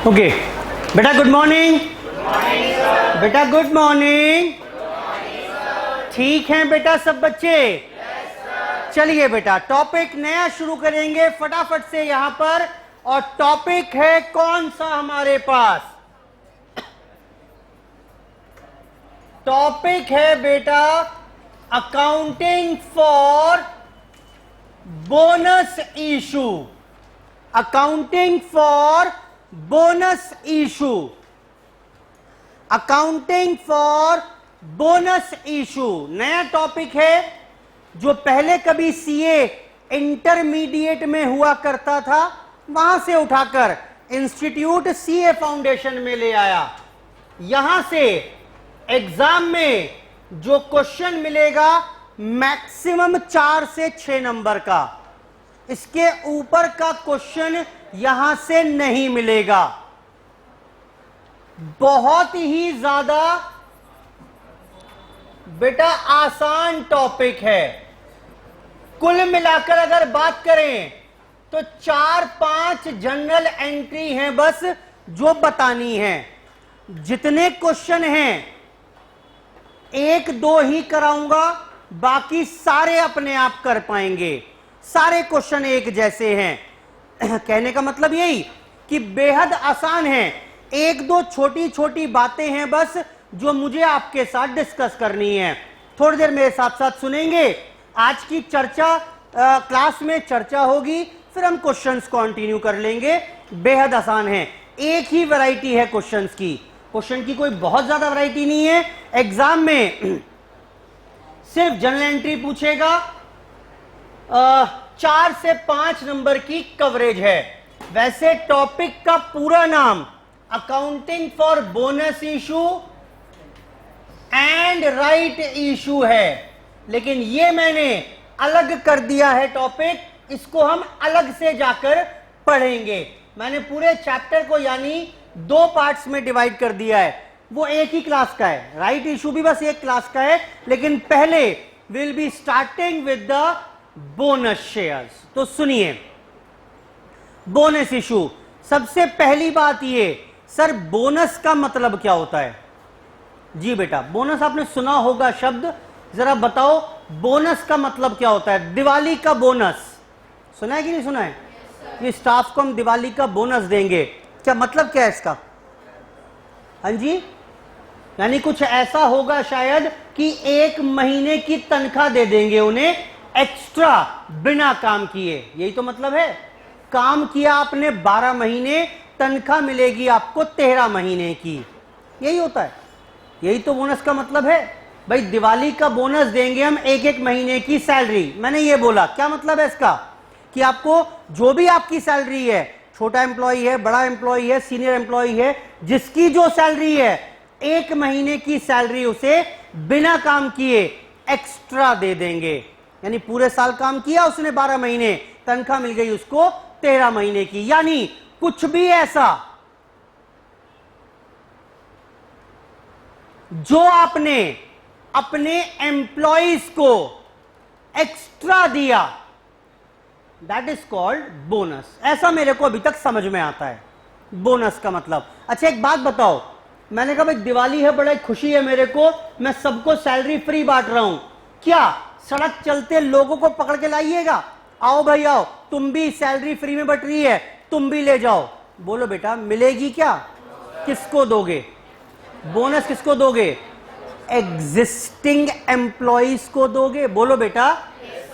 Okay बेटा good morning. बेटा good morning. ठीक हैं बेटा सब बच्चे? चलिए बेटा टॉपिक नया शुरू करेंगे फटाफट से यहां पर। और टॉपिक है कौन सा हमारे पास? टॉपिक है बेटा accounting for bonus issue. Accounting for bonus issue. Accounting for bonus issue नया टॉपिक है जो पहले कभी सीए इंटरमीडिएट में हुआ करता था, वहां से उठाकर इंस्टीट्यूट सीए फाउंडेशन में ले आया। यहां से एग्जाम में जो क्वेश्चन मिलेगा मैक्सिमम 4 से 6 नंबर का, इसके ऊपर का क्वेश्चन यहां से नहीं मिलेगा। बहुत ही ज्यादा बेटा आसान टॉपिक है। कुल मिलाकर अगर बात करें तो 4-5 जनरल एंट्री हैं बस जो बतानी है। जितने क्वेश्चन हैं 1-2 ही कराऊंगा, बाकी सारे अपने आप कर पाएंगे। सारे क्वेश्चन एक जैसे हैं। कहने का मतलब यही कि बेहद आसान है। 1-2 छोटी छोटी बातें हैं बस जो मुझे आपके साथ डिस्कस करनी है। थोड़ी देर मेरे साथ साथ सुनेंगे। आज की चर्चा क्लास में चर्चा होगी, फिर हम क्वेश्चंस कंटिन्यू कर लेंगे। बेहद आसान है। एक ही वैरायटी है क्वेश्चंस की। क्वेश्चन की कोई बहुत ज्यादा वैरायटी नहीं है। एग्जाम में सिर्फ जनरल एंट्री पूछेगा। 4 से 5 नंबर की कवरेज है। वैसे टॉपिक का पूरा नाम accounting for bonus issue and right issue है, लेकिन ये मैंने अलग कर दिया है टॉपिक। इसको हम अलग से जाकर पढ़ेंगे। मैंने पूरे चैप्टर को यानी 2 पार्ट्स में डिवाइड कर दिया है। वो एक ही क्लास का है। राइट इशू भी बस एक क्लास का है, लेकिन पहले will be starting with the bonus shares. तो सुनिए, बोनस इशू। सबसे पहली बात ये, सर बोनस का मतलब क्या होता है? जी बेटा, बोनस आपने सुना होगा शब्द, जरा बताओ बोनस का मतलब क्या होता है? दिवाली का बोनस सुना है कि नहीं सुना है? ये स्टाफ को हम दिवाली का बोनस देंगे, क्या मतलब क्या है इसका? हाँ जी, यानी कुछ ऐसा होगा शायद कि 1 महीने की तनख्वाह दे देंगे उन्हें एक्स्ट्रा, बिना काम किए। यही तो मतलब है। काम किया आपने 12 महीने, तनख्वाह मिलेगी आपको 13 महीने की। यही होता है। यही तो बोनस का मतलब है। भाई दिवाली का बोनस देंगे हम 1-1 महीने की सैलरी। मैंने ये बोला, क्या मतलब है इसका? कि आपको जो भी आपकी सैलरी है, छोटा एम्प्लॉई है, बड़ा एम्प्लॉई है, सीनियर एम्प्लॉई है, जिसकी जो सैलरी है 1 महीने की सैलरी उसे बिना काम किए एक्स्ट्रा दे देंगे। यानी पूरे साल काम किया उसने 12 महीने, तनख्वाह मिल गई उसको 13 महीने की। यानी कुछ भी ऐसा जो आपने अपने एम्प्लॉइज को एक्स्ट्रा दिया, दैट इज कॉल्ड बोनस। ऐसा मेरे को अभी तक समझ में आता है बोनस का मतलब। अच्छा एक बात बताओ, मैंने कहा भाई दिवाली है, बड़ा खुशी है मेरे को, मैं सबको सैलरी फ्री बांट रहा हूं, क्या सड़क चलते लोगों को पकड़ के लाइएगा? आओ भाई आओ, तुम भी सैलरी फ्री में बट रही है, तुम भी ले जाओ। बोलो बेटा मिलेगी क्या? किसको दोगे बोनस? किसको दोगे? एग्जिस्टिंग एम्प्लॉइज को दोगे। बोलो बेटा,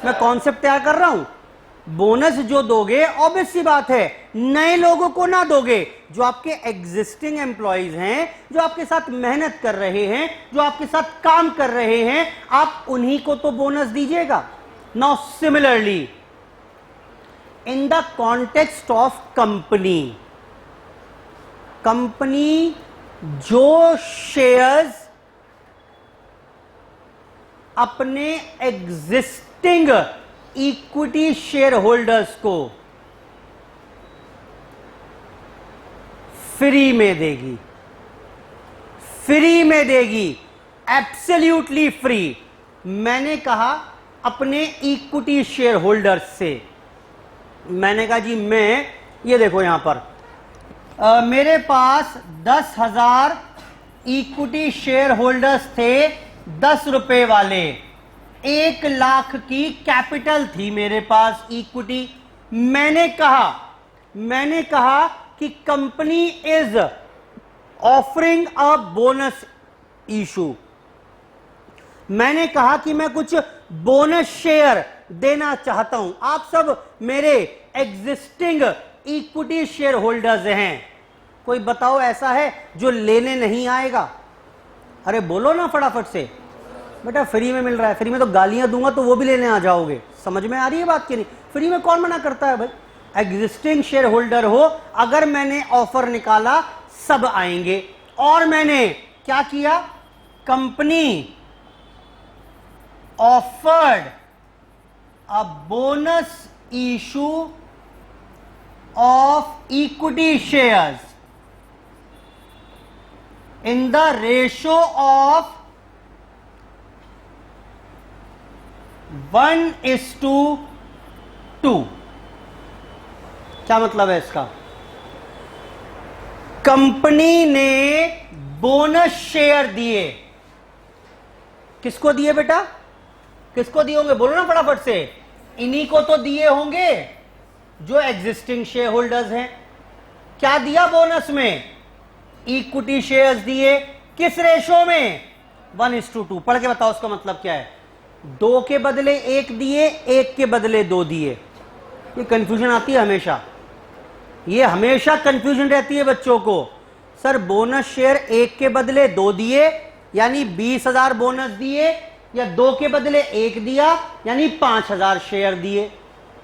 मैं कॉन्सेप्ट तैयार कर रहा हूं। बोनस जो दोगे ऑब्वियस सी बात है नए लोगों को ना दोगे। जो आपके एग्जिस्टिंग एम्प्लॉइज हैं, जो आपके साथ मेहनत कर रहे हैं, जो आपके साथ काम कर रहे हैं, आप उन्हीं को तो बोनस दीजिएगा। Now similarly in the context of company, company जो शेयर्स अपने एग्जिस्टिंग इक्विटी शेयर होल्डर्स को फ्री में देगी, फ्री में देगी, एब्सोल्युटली फ्री। मैंने कहा अपने इक्विटी शेयर होल्डर्स से, मैंने कहा जी मैं, ये देखो यहां पर मेरे पास 10,000 इक्विटी शेयर होल्डर्स थे 10 रुपए वाले, 1 लाख की कैपिटल थी मेरे पास इक्विटी। मैंने कहा कि company is offering a bonus issue. मैंने कहा कि मैं कुछ बोनस शेयर देना चाहता हूं। आप सब मेरे एग्जिस्टिंग इक्विटी शेयर होल्डर्स हैं, कोई बताओ ऐसा है जो लेने नहीं आएगा? अरे बोलो ना फटाफट से। बेटा फ्री में मिल रहा है, फ्री में तो गालियां दूंगा तो वो भी लेने आ जाओगे। समझ में आ रही है बात कि नहीं? फ्री में कौन मना करता है भाई? एग्जिस्टिंग शेयर होल्डर हो, अगर मैंने ऑफर निकाला सब आएंगे। और मैंने क्या किया? Company offered a bonus issue of equity shares in the ratio of 1:2। क्या मतलब है इसका? कंपनी ने बोनस शेयर दिए। किसको दिए बेटा? किसको दिए होंगे? बोलो ना फटाफट से। इन्हीं को तो दिए होंगे जो एग्जिस्टिंग शेयर होल्डर्स हैं। क्या दिया बोनस में? इक्विटी शेयर्स दिए। किस रेशो में? 1:2। पढ़ के बताओ उसका मतलब क्या है। 2 के बदले 1 दिए, 1 के बदले 2 दिए। ये कंफ्यूजन आती है हमेशा, ये हमेशा कंफ्यूजन रहती है बच्चों को। सर बोनस शेयर 1 के बदले 2 दिए यानी 20,000 बोनस दिए, या 2 के बदले 1 दिया यानी 5,000 शेयर दिए?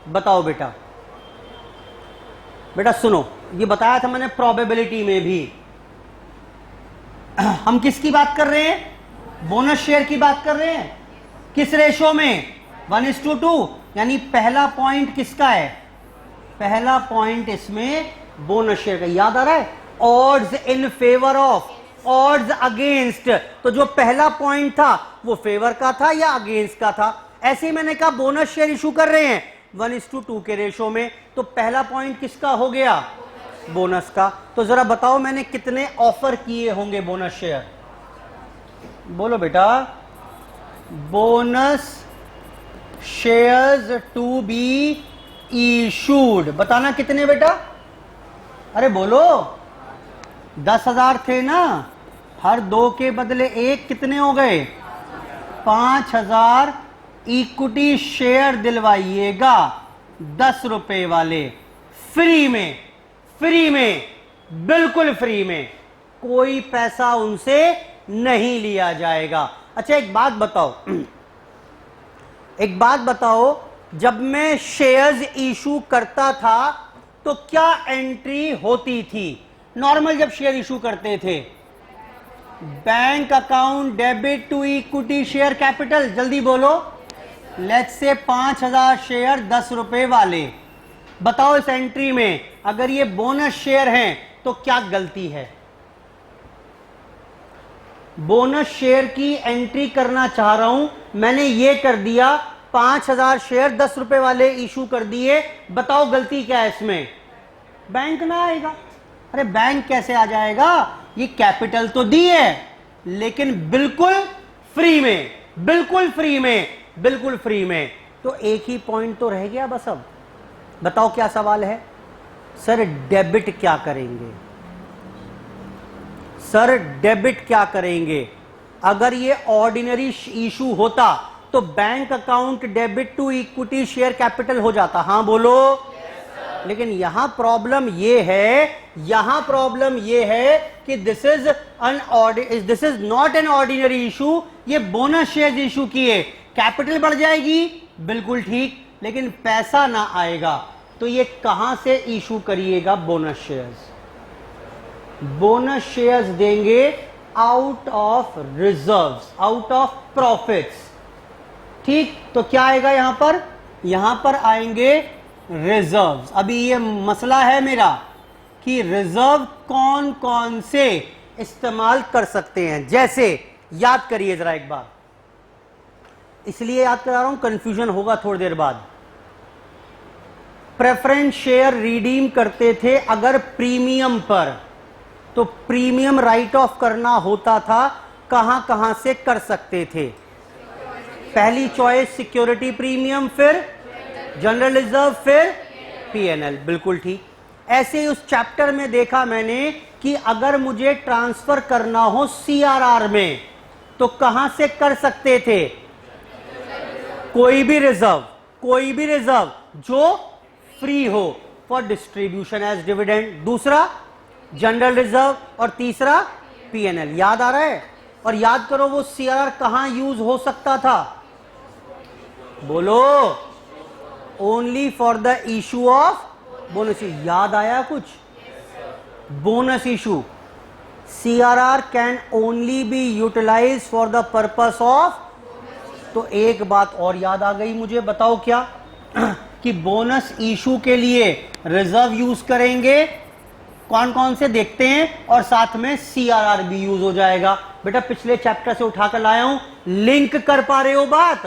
बताओ बेटा। बेटा सुनो, ये बताया था मैंने प्रोबेबिलिटी में भी। हम किसकी बात कर रहे हैं? बोनस शेयर की बात कर रहे हैं। किस रेशो में? 1:2। यानी पहला पॉइंट किसका है? पहला पॉइंट इसमें बोनस शेयर का। याद आ रहा है? Odds in favour of, odds against. तो जो पहला पॉइंट था वो फेवर का था या अगेंस्ट का था? ऐसे ही मैंने कहा बोनस शेयर इशू कर रहे हैं 1:2 के रेशो में, तो पहला पॉइंट किसका हो गया? बोनस का। तो जरा बताओ मैंने कितने ऑफर किए होंगे बोनस शेयर? बोलो बेटा। Bonus shares to be issued, बताना कितने बेटा? अरे बोलो। 10,000 थे ना, हर 2 के बदले 1 कितने हो गए? 5,000 इक्विटी शेयर दिलवाइएगा 10 रुपए वाले, फ्री में। फ्री में, बिल्कुल फ्री में, कोई पैसा उनसे नहीं लिया जाएगा। अच्छा एक बात बताओ, जब मैं शेयर्स इशू करता था तो क्या एंट्री होती थी? नॉर्मल जब शेयर इशू करते थे, bank account debit to equity share capital, जल्दी बोलो। लेट्स से 5,000 शेयर 10 रुपए वाले। बताओ इस एंट्री में अगर ये बोनस शेयर हैं तो क्या गलती है? बोनस शेयर की एंट्री करना चाह रहा हूं, मैंने ये कर दिया, 5,000 शेयर 10 रुपए वाले इशू कर दिए। बताओ गलती क्या है इसमें? बैंक ना आएगा। अरे बैंक कैसे आ जाएगा? ये कैपिटल तो दी है लेकिन बिल्कुल फ्री में, बिल्कुल फ्री में, बिल्कुल फ्री में। तो एक ही पॉइंट तो रह गया बस। अब बताओ क्या सवाल है? सर डेबिट क्या करेंगे? सर डेबिट क्या करेंगे? अगर ये ऑर्डिनरी इशू होता तो bank account debit to equity share capital हो जाता। हां बोलो। लेकिन यहां प्रॉब्लम ये है कि this is not an ordinary issue. ये बोनस शेयर इशू किए, कैपिटल बढ़ जाएगी, बिल्कुल ठीक, लेकिन पैसा ना आएगा। तो ये कहां से इशू करिएगा? Bonus shares. बोनस शेयर्स देंगे out of reserves, out of profits. ठीक, तो क्या आएगा यहां पर? यहां पर आएंगे रिजर्व्स। अभी ये मसला है मेरा कि रिजर्व कौन कौन से इस्तेमाल कर सकते हैं। जैसे याद करिए जरा एक बार, इसलिए याद करा रहा हूं, कंफ्यूजन होगा थोड़ी देर बाद। प्रेफरेंस शेयर रिडीम करते थे अगर प्रीमियम पर, तो प्रीमियम राइट ऑफ करना होता था, कहां कहां से कर सकते थे? पहली चॉइस सिक्योरिटी प्रीमियम, फिर जनरल रिजर्व, फिर पीएनएल। बिल्कुल ठीक। ऐसे ही उस चैप्टर में देखा मैंने कि अगर मुझे ट्रांसफर करना हो सीआरआर में तो कहां से कर सकते थे? कोई भी रिजर्व जो फ्री हो फॉर डिस्ट्रीब्यूशन एज डिविडेंड, दूसरा जनरल रिजर्व और तीसरा पीएनएल। याद आ रहा है? और याद करो वो सीआरआर कहां यूज हो सकता था? बोलो। Only for the issue of bonus. याद आया कुछ? Bonus issue. CRR can only be utilise for the purpose of. तो एक बात और याद आ गई मुझे, बताओ क्या? कि बोनस इशू के लिए रिजर्व यूज करेंगे, कौन कौन से देखते हैं, और साथ में सीआरआर भी यूज हो जाएगा। बेटा पिछले चैप्टर से उठाकर लाया हूं, लिंक कर पा रहे हो बात?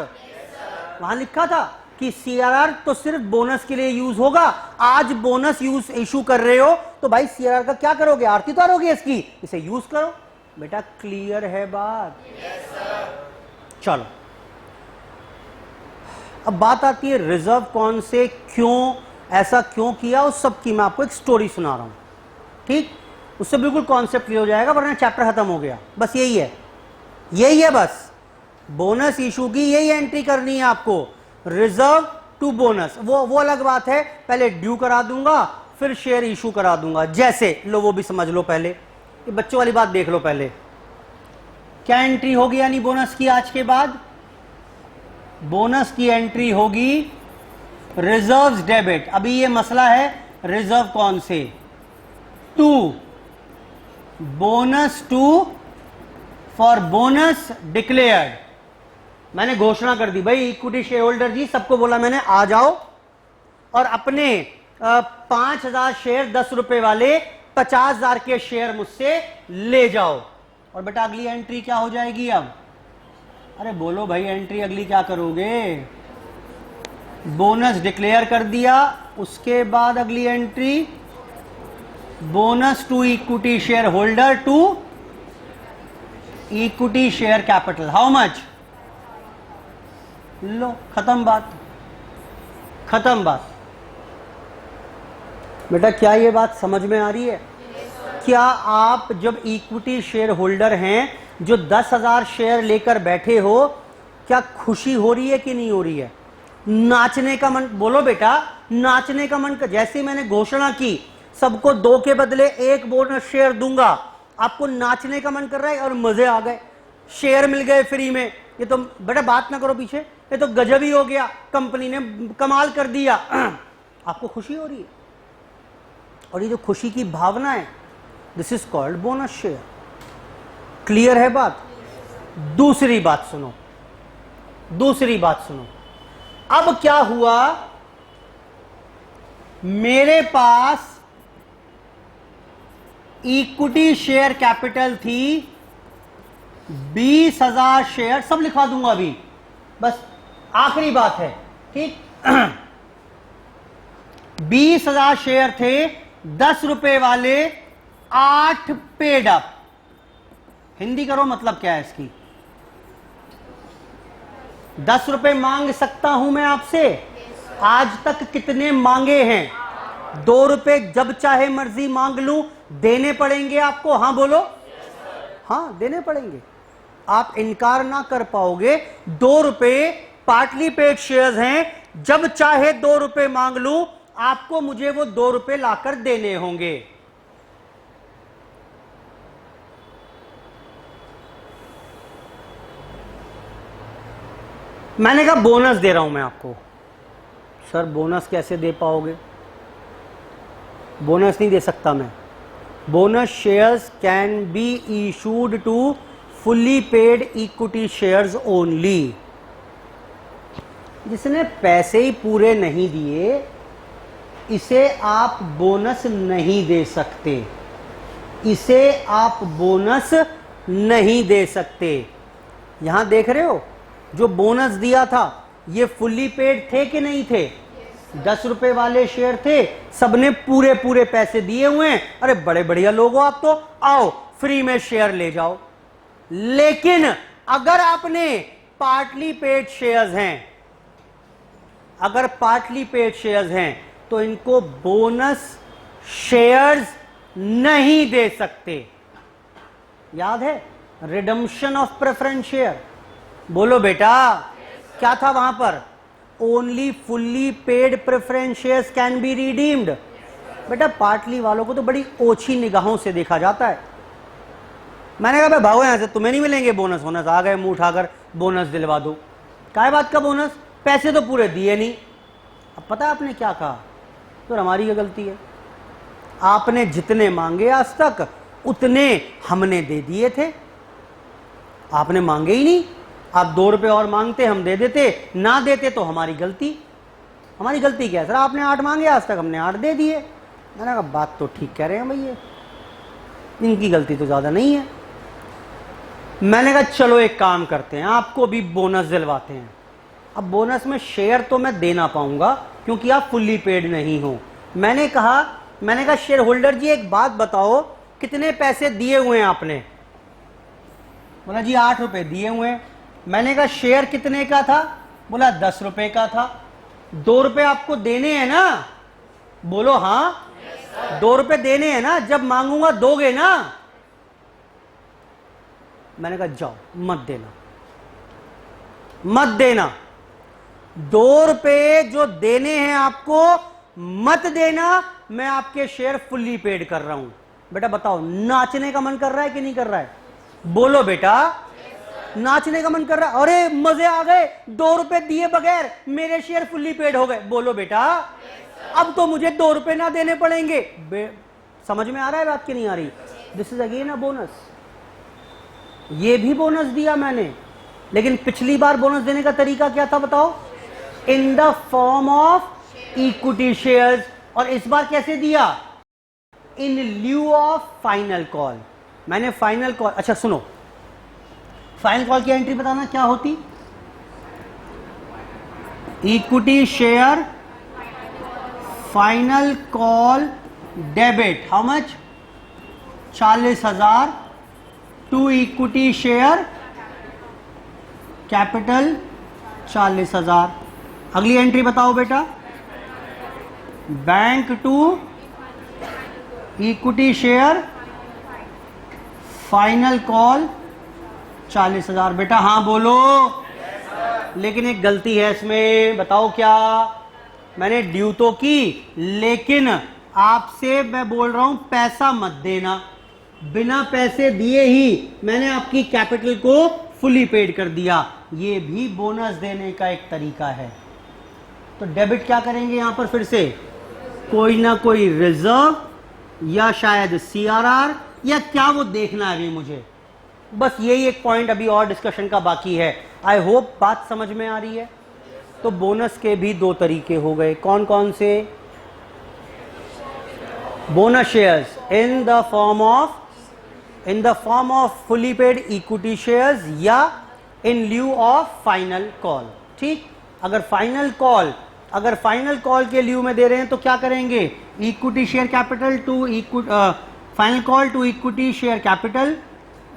वहां लिखा था कि सीआरआर तो सिर्फ बोनस के लिए यूज होगा। आज बोनस यूज इशू कर रहे हो तो भाई सीआरआर का क्या करोगे? आरती उतारोगे इसकी? इसे यूज करो। बेटा क्लियर है बात? चलो अब बात आती है रिजर्व कौन से, क्यों ऐसा क्यों किया, उस सब की मैं आपको एक स्टोरी सुना रहा हूं। ठीक, उससे बिल्कुल कॉन्सेप्ट क्लियर हो जाएगा, वरना चैप्टर खत्म हो गया। बस यही है बस। बोनस इशू की यही एंट्री करनी है आपको, रिजर्व टू बोनस। वो अलग बात है, पहले ड्यू करा दूंगा फिर शेयर इशू करा दूंगा। जैसे लो वो भी समझ लो, पहले ये बच्चों वाली बात देख लो। पहले क्या एंट्री होगी यानी बोनस की? आज के बाद बोनस की एंट्री होगी रिजर्व्स डेबिट। अभी ये मसला है रिजर्व कौन से? To bonus to for bonus declared. मैंने घोषणा कर दी भाई, इक्विटी शेयर होल्डर जी सबको बोला मैंने, आ जाओ और अपने 5,000 शेयर 10 रुपए वाले 50,000 के शेयर मुझसे ले जाओ। और बेटा अगली एंट्री क्या हो जाएगी अब? अरे बोलो भाई, एंट्री अगली क्या करोगे? बोनस डिक्लेयर कर दिया, उसके बाद अगली entry bonus to equity share holder to equity share capital. How much? लो खत्म बात। बेटा क्या ये बात समझ में आ रही है? क्या आप जब इक्विटी शेयर होल्डर हैं, जो 10,000 शेयर लेकर बैठे हो, क्या खुशी हो रही है कि नहीं हो रही है? नाचने का मन? बोलो बेटा, नाचने का मन। जैसे मैंने घोषणा की सबको 2 के बदले 1 बोनस शेयर दूंगा, आपको नाचने का मन कर रहा है और मजे आ गए, शेयर मिल गए फ्री में। ये तो बेटा बात ना करो पीछे, ये तो गजब ही हो गया, कंपनी ने कमाल कर दिया। आपको खुशी हो रही है, और ये जो खुशी की भावना है, this is called bonus share. Clear है बात? दूसरी बात सुनो। अब क्या हुआ, मेरे पास इक्विटी शेयर कैपिटल थी 20,000 शेयर, सब लिखवा दूंगा अभी, बस आखिरी बात है। ठीक 20,000 शेयर थे, 10 रुपए वाले, 8 पेड अप। हिंदी करो, मतलब क्या है इसकी? 10 रुपए मांग सकता हूं मैं आपसे? आज तक कितने मांगे हैं? 2 रुपए जब चाहे मर्जी मांग लूं, देने पड़ेंगे आपको। हां बोलो। हाँ देने पड़ेंगे, आप इनकार ना कर पाओगे। 2 रुपए पार्टली पेड शेयर्स हैं, जब चाहे 2 रुपए मांग लूं, आपको मुझे वो 2 रुपए लाकर देने होंगे। मैंने कहा बोनस दे रहा हूं मैं आपको। सर बोनस कैसे दे पाओगे? बोनस नहीं दे सकता मैं। Bonus shares can be issued to fully paid equity shares only. जिसने पैसे ही पूरे नहीं दिए, इसे आप बोनस नहीं दे सकते। यहां देख रहे हो, जो बोनस दिया था ये फुल्ली पेड थे कि नहीं थे? 10 रुपए वाले शेयर थे, सबने पूरे पूरे पैसे दिए हुए हैं, अरे बड़े बढ़िया लोग हो आप तो, आओ फ्री में शेयर ले जाओ। लेकिन अगर आपने पार्टली पेड शेयर्स हैं, अगर पार्टली पेड शेयर्स हैं तो इनको बोनस शेयर्स नहीं दे सकते। याद है रिडम्पशन ऑफ प्रेफरेंस शेयर? बोलो बेटा क्या था वहां पर? Only fully paid preference shares can be redeemed. बेटा पार्टली वालों को तो बड़ी ओछी निगाहों से देखा जाता है। मैंने कहा भाई भागो यहां से, तुम्हें नहीं मिलेंगे बोनस। बोनस आ गए, मुंह उठाकर बोनस दिलवा दो। क्या बात का बोनस? पैसे तो पूरे दिए नहीं। अब पता है आपने क्या कहा? तो हमारी क्या गलती है? आपने जितने मांगे आज तक उतने हमने दे दिए थे, आपने मांगे ही नहीं। आप 2 रुपए और मांगते, हम दे देते, ना देते तो हमारी गलती। हमारी गलती क्या है सर? आपने 8 मांगे आज तक, हमने 8 दे दिए। मैंने कहा बात तो ठीक कह रहे हैं भैया, इनकी गलती तो ज्यादा नहीं है। मैंने कहा चलो एक काम करते हैं, आपको भी बोनस दिलवाते हैं। अब बोनस में शेयर तो मैं दे ना पाऊंगा क्योंकि आप फुल्ली पेड नहीं हो। मैंने कहा शेयर होल्डर जी एक बात बताओ, कितने पैसे दिए हुए हैं आपने? बोला जी 8 रुपए दिए हुए हैं। मैंने कहा शेयर कितने का था? बोला 10 रुपए का था। 2 रुपए आपको देने हैं ना? बोलो हाँ, 2 रुपए देने हैं ना? जब मांगूंगा दोगे ना? मैंने कहा जाओ मत देना, मत देना। 2 रुपए जो देने हैं आपको मत देना। मैं आपके शेयर फुल्ली पेड कर रहा हूं। बेटा बताओ नाचने का मन कर रहा है कि नहीं कर रहा है? बोलो बेटा नाचने का मन कर रहा है? अरे मजे आ गए, 2 रुपए दिए बगैर मेरे शेयर फुल्ली पेड हो गए। बोलो बेटा अब तो मुझे 2 रुपए ना देने पड़ेंगे। समझ में आ रहा है बात की नहीं आ रही? This is again a bonus. ये भी बोनस दिया मैंने, लेकिन पिछली बार बोनस देने का तरीका क्या था बताओ? In the form of equity shares. और इस बार कैसे दिया? In lieu of final call. मैंने फाइनल कॉल, अच्छा सुनो, फाइनल कॉल की एंट्री बताना क्या होती? Equity share final call debit how much? 40,000 to equity share capital 40,000। अगली एंट्री बताओ बेटा। Bank to equity share final call 40,000। बेटा हाँ बोलो। लेकिन एक गलती है इसमें, बताओ क्या? मैंने ड्यू तो की, लेकिन आपसे मैं बोल रहा हूं पैसा मत देना। बिना पैसे दिए ही मैंने आपकी कैपिटल को फुली पेड कर दिया। ये भी बोनस देने का एक तरीका है। तो डेबिट क्या करेंगे यहां पर? फिर से कोई ना कोई रिजर्व या शायद सीआरआर या क्या, वो देखना है अभी मुझे। बस यही एक पॉइंट अभी और डिस्कशन का बाकी है। आई होप बात समझ में आ रही है। तो बोनस के भी 2 तरीके हो गए। कौन कौन से? Bonus shares in the form of fully paid equity shares या इन ल्यू ऑफ फाइनल कॉल। ठीक, अगर फाइनल कॉल के ल्यू में दे रहे हैं तो क्या करेंगे? Equity share capital to final call to equity share capital.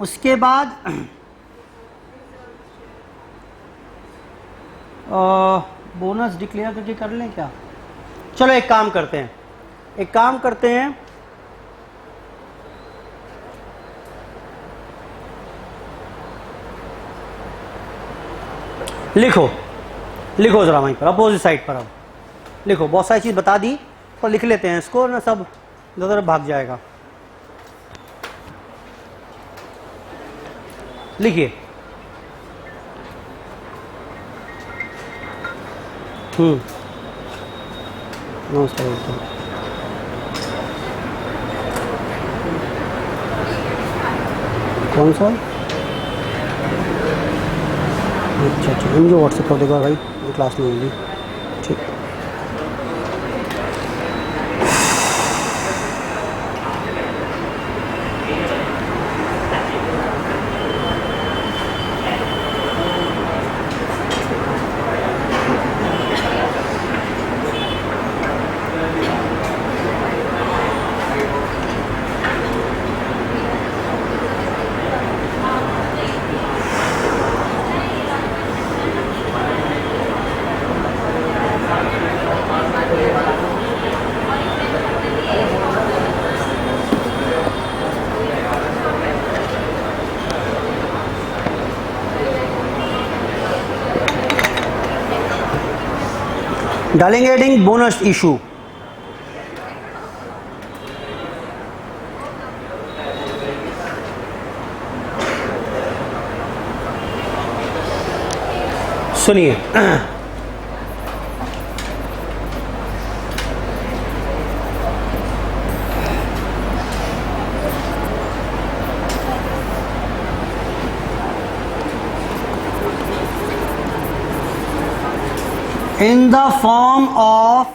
उसके बाद बोनस डिक्लेयर करके कर लें क्या? चलो एक काम करते हैं, लिखो जरा वहीं पर अपोजिट साइड पर। अब लिखो, बहुत सारी चीज बता दी तो लिख लेते हैं इसको ना, सब इधर भाग जाएगा। लिखिए। नमस्कार। कौन सा? अच्छा मुझे व्हाट्सएप कर देगा भाई, क्लास में होंगी। ठीक। डालेंगे हेडिंग बोनस इशू। सुनिए, in the form of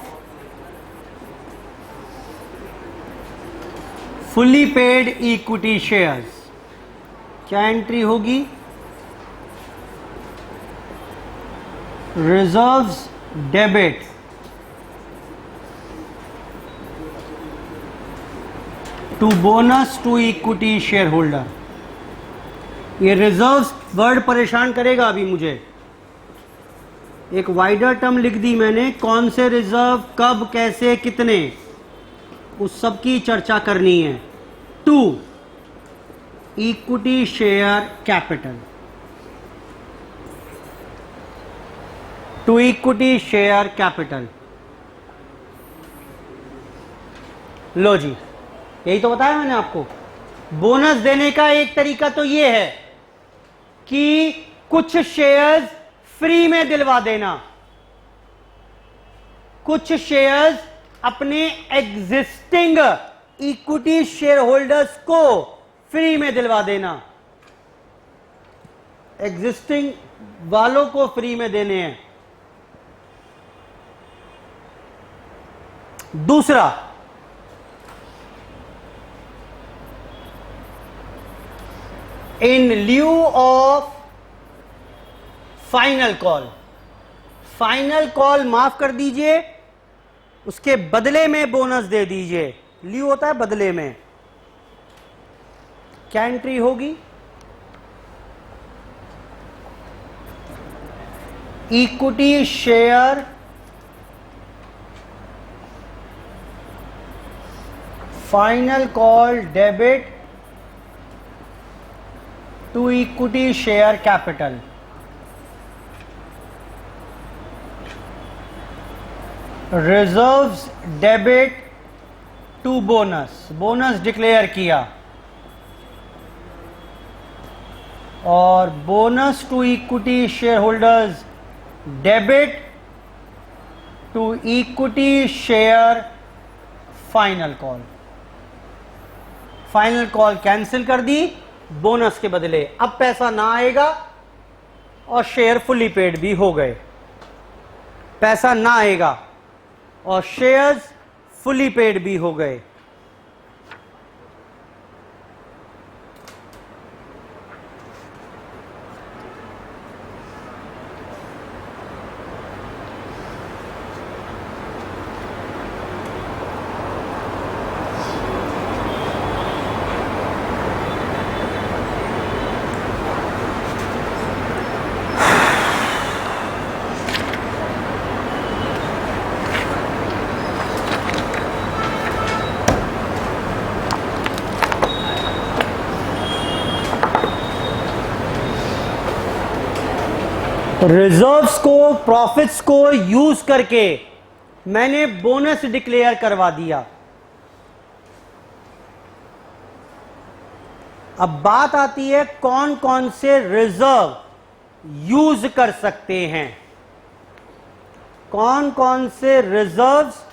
fully paid equity shares, क्या एंट्री होगी? Reserves debit to bonus to equity share holder. ये रिजर्व्स वर्ड परेशान करेगा अभी मुझे। एक वाइडर टर्म लिख दी मैंने, कौन से रिजर्व, कब, कैसे, कितने, उस सब की चर्चा करनी है। To equity share capital, to equity share capital. लो जी, यही तो बताया मैंने आपको। बोनस देने का एक तरीका तो ये है कि कुछ शेयर्स फ्री में दिलवा देना, कुछ शेयर्स अपने एग्जिस्टिंग इक्विटी शेयर होल्डर्स को फ्री में दिलवा देना, एग्जिस्टिंग वालों को फ्री में देने हैं। दूसरा, in lieu of final call, final call माफ कर दीजिए, उसके बदले में बोनस दे दीजिए। ल्यू होता है बदले में। क्या एंट्री होगी? Equity share final call debit to equity share capital. Reserves debit to bonus, bonus declare किया, और bonus to equity share holders debit to equity share final call. Final call cancel कर दी, बोनस के बदले अब पैसा ना आएगा और शेयर फुली पेड भी हो गए। पैसा ना आएगा और शेयर्स फुली पेड भी हो गए। रिजर्व्स को, प्रॉफिट्स को यूज करके मैंने बोनस डिक्लेयर करवा दिया। अब बात आती है कौन कौन से रिजर्व यूज कर सकते हैं, कौन कौन से रिजर्व्स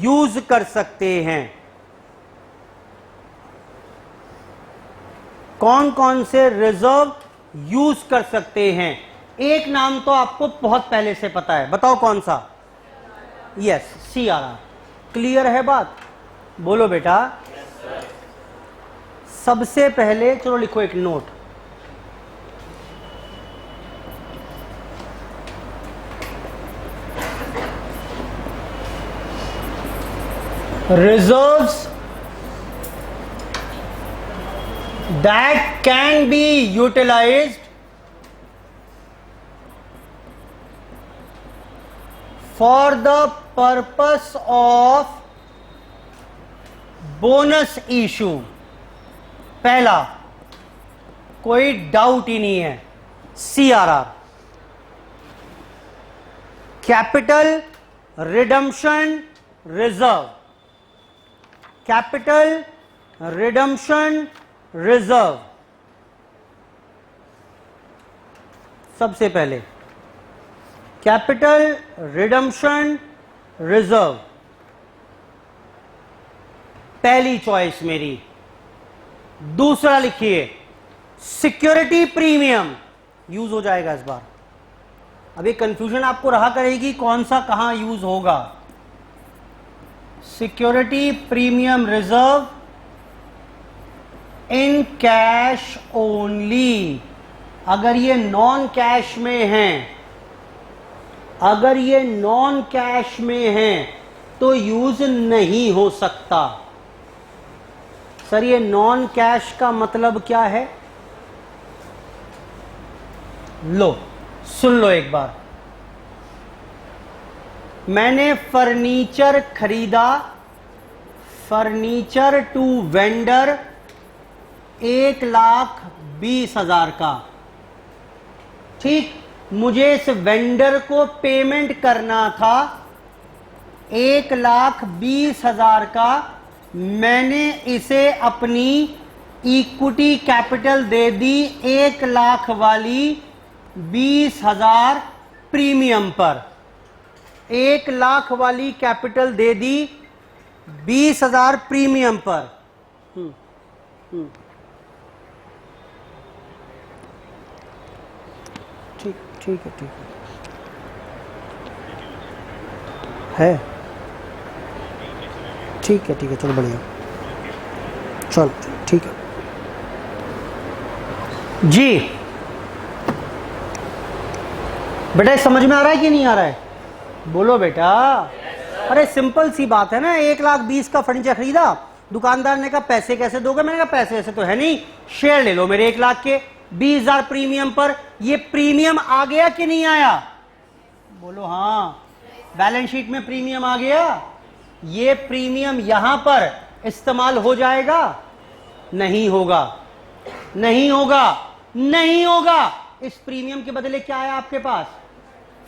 यूज कर सकते हैं, कौन कौन से रिजर्व यूज कर सकते हैं। एक नाम तो आपको बहुत पहले से पता है, बताओ कौन सा? Yes, CRR। क्लियर है बात? बोलो बेटा। सबसे पहले चलो लिखो एक note, reserves that can be utilized for the purpose of bonus issue। पहला, कोई डाउट ही नहीं है, CRR। Capital redemption reserve, capital redemption reserve. सबसे पहले कैपिटल रिडम्पशन रिजर्व पहली चॉइस मेरी। दूसरा लिखिए सिक्योरिटी प्रीमियम, यूज हो जाएगा इस बार। अभी कंफ्यूजन आपको रहा करेगी कौन सा कहां यूज होगा। Security premium reserve in cash only. अगर ये नॉन कैश में हैं, अगर ये नॉन कैश में हैं तो यूज नहीं हो सकता। सर ये नॉन कैश का मतलब क्या है? लो सुन लो एक बार। मैंने फर्नीचर खरीदा, फर्नीचर टू वेंडर 1,20,000 का। ठीक, मुझे इस वेंडर को पेमेंट करना था 1,20,000 का। मैंने इसे अपनी इक्विटी कैपिटल दे दी 1,00,000 वाली 20,000 प्रीमियम पर। 1,00,000 वाली कैपिटल दे दी 20,000 प्रीमियम पर। ठीक ठीक है, ठीक है, ठीक है, ठीक है, चलो बढ़िया, चलो ठीक है जी। बेटा समझ में आ रहा है कि नहीं आ रहा है? बोलो बेटा। अरे सिंपल सी बात है ना, 1,20,000 का फर्नीचर खरीदा, दुकानदार ने कहा पैसे कैसे दोगे? मैंने कहा पैसे ऐसे तो है नहीं, शेयर ले लो मेरे 1,00,000 के 20,000 प्रीमियम पर। ये प्रीमियम आ गया कि नहीं आया? बोलो हाँ। बैलेंस शीट में प्रीमियम आ गया। ये प्रीमियम यहां पर इस्तेमाल हो जाएगा? नहीं होगा, नहीं होगा, नहीं होगा। इस प्रीमियम के बदले क्या आया आपके पास?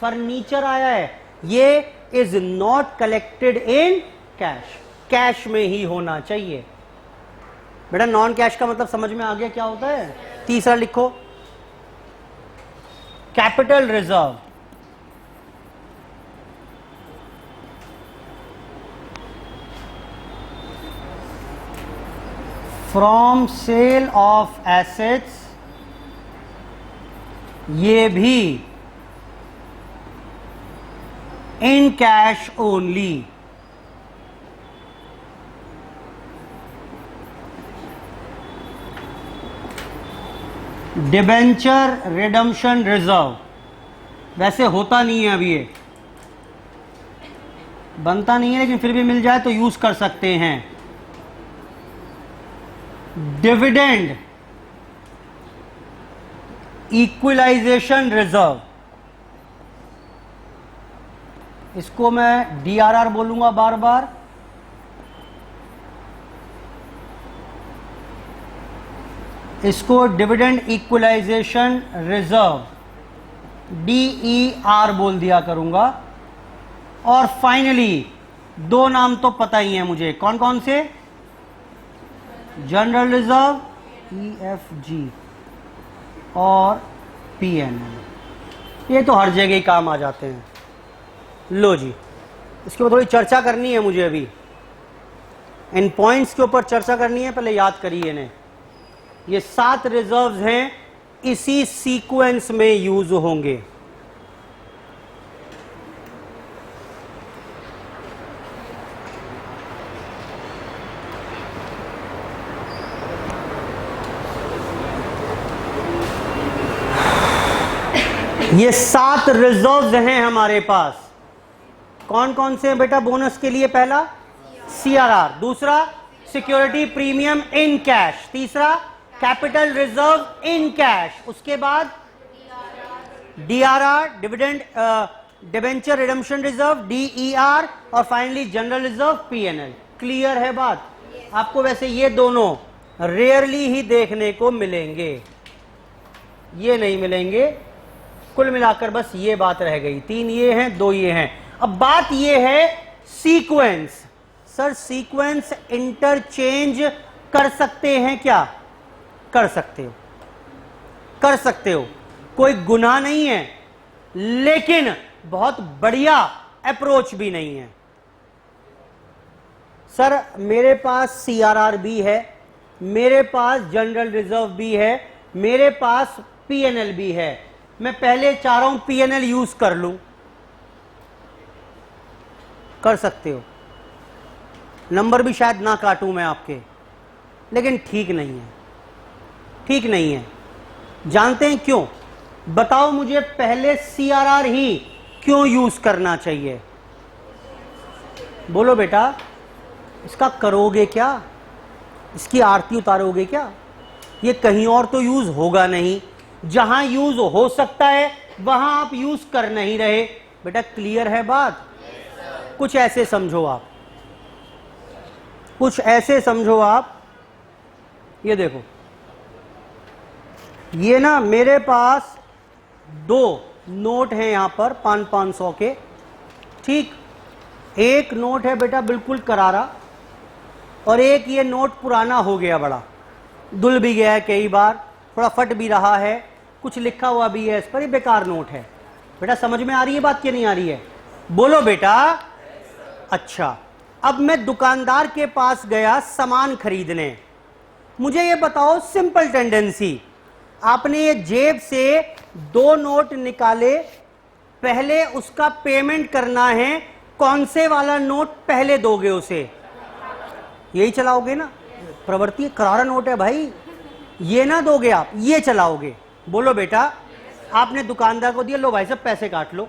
फर्नीचर आया है। ये is not collected in cash, cash में ही होना चाहिए। बेटा नॉन कैश का मतलब समझ में आ गया क्या होता है? तीसरा लिखो capital reserve. From sale of assets, ये भी in cash only. Debenture redemption reserve, वैसे होता नहीं है अभी, ये बनता नहीं है, लेकिन फिर भी मिल जाए तो यूज कर सकते हैं। डिविडेंड इक्विलाइजेशन रिजर्व, इसको मैं डीआरआर बोलूंगा बार बार। इसको डिविडेंड इक्विलाइजेशन रिजर्व DER बोल दिया करूंगा। और फाइनली दो नाम तो पता ही है मुझे, कौन कौन से? जनरल रिजर्व EFG और PNL, ये तो हर जगह ही काम आ जाते हैं। लो जी, इसके ऊपर थोड़ी चर्चा करनी है मुझे। अभी इन पॉइंट्स के ऊपर चर्चा करनी है, पहले याद करिए इन्हें। ये 7 रिजर्व्स हैं, इसी सीक्वेंस में यूज होंगे। ये 7 रिजर्व्स हैं हमारे पास। कौन कौन से हैं बेटा? बोनस के लिए पहला CRR, दूसरा सिक्योरिटी प्रीमियम इन कैश, तीसरा कैपिटल रिजर्व इन कैश, उसके बाद DRR dividend debenture redemption reserve DER, और finally general reserve PNL। Clear है बात? आपको वैसे ये दोनों रेयरली ही देखने को मिलेंगे, ये नहीं मिलेंगे। कुल मिलाकर बस ये बात रह गई, 3 ये हैं, 2 ये हैं। अब बात यह है सीक्वेंस। सर सीक्वेंस इंटरचेंज कर सकते हैं क्या? कर सकते हो, कर सकते हो, कोई गुनाह नहीं है, लेकिन बहुत बढ़िया अप्रोच भी नहीं है। सर मेरे पास सीआरआर भी है, मेरे पास जनरल रिजर्व भी है, मेरे पास पीएनएल भी है, मैं पहले चाह रहा हूं पीएनएल यूज कर लूं। कर सकते हो, नंबर भी शायद ना काटूं मैं आपके, लेकिन ठीक नहीं है, ठीक नहीं है। जानते हैं क्यों? बताओ मुझे, पहले सीआरआर ही क्यों यूज करना चाहिए? बोलो बेटा, इसका करोगे क्या? इसकी आरती उतारोगे क्या? ये कहीं और तो यूज होगा नहीं, जहां यूज हो सकता है वहां आप यूज कर नहीं रहे। बेटा क्लियर है बात? कुछ ऐसे समझो आप, कुछ ऐसे समझो आप। ये देखो, ये ना मेरे पास 2 नोट हैं यहां पर 500 के, ठीक। एक नोट है बेटा बिल्कुल करारा, और एक ये नोट पुराना हो गया, बड़ा धुल भी गया है कई बार, थोड़ा फट भी रहा है, कुछ लिखा हुआ भी है इस पर, ये बेकार नोट है। बेटा समझ में आ रही है बात कि नहीं आ रही है? बोलो बेटा। अच्छा, अब मैं दुकानदार के पास गया सामान खरीदने, मुझे ये बताओ सिंपल टेंडेंसी, आपने ये जेब से 2 नोट निकाले, पहले उसका पेमेंट करना है, कौन से वाला नोट पहले दोगे उसे? यही चलाओगे ना, प्रवृत्ति करारा नोट है भाई, ये ना दोगे आप, ये चलाओगे। बोलो बेटा, आपने दुकानदार को दिया, लो भाई साहब पैसे काट लो,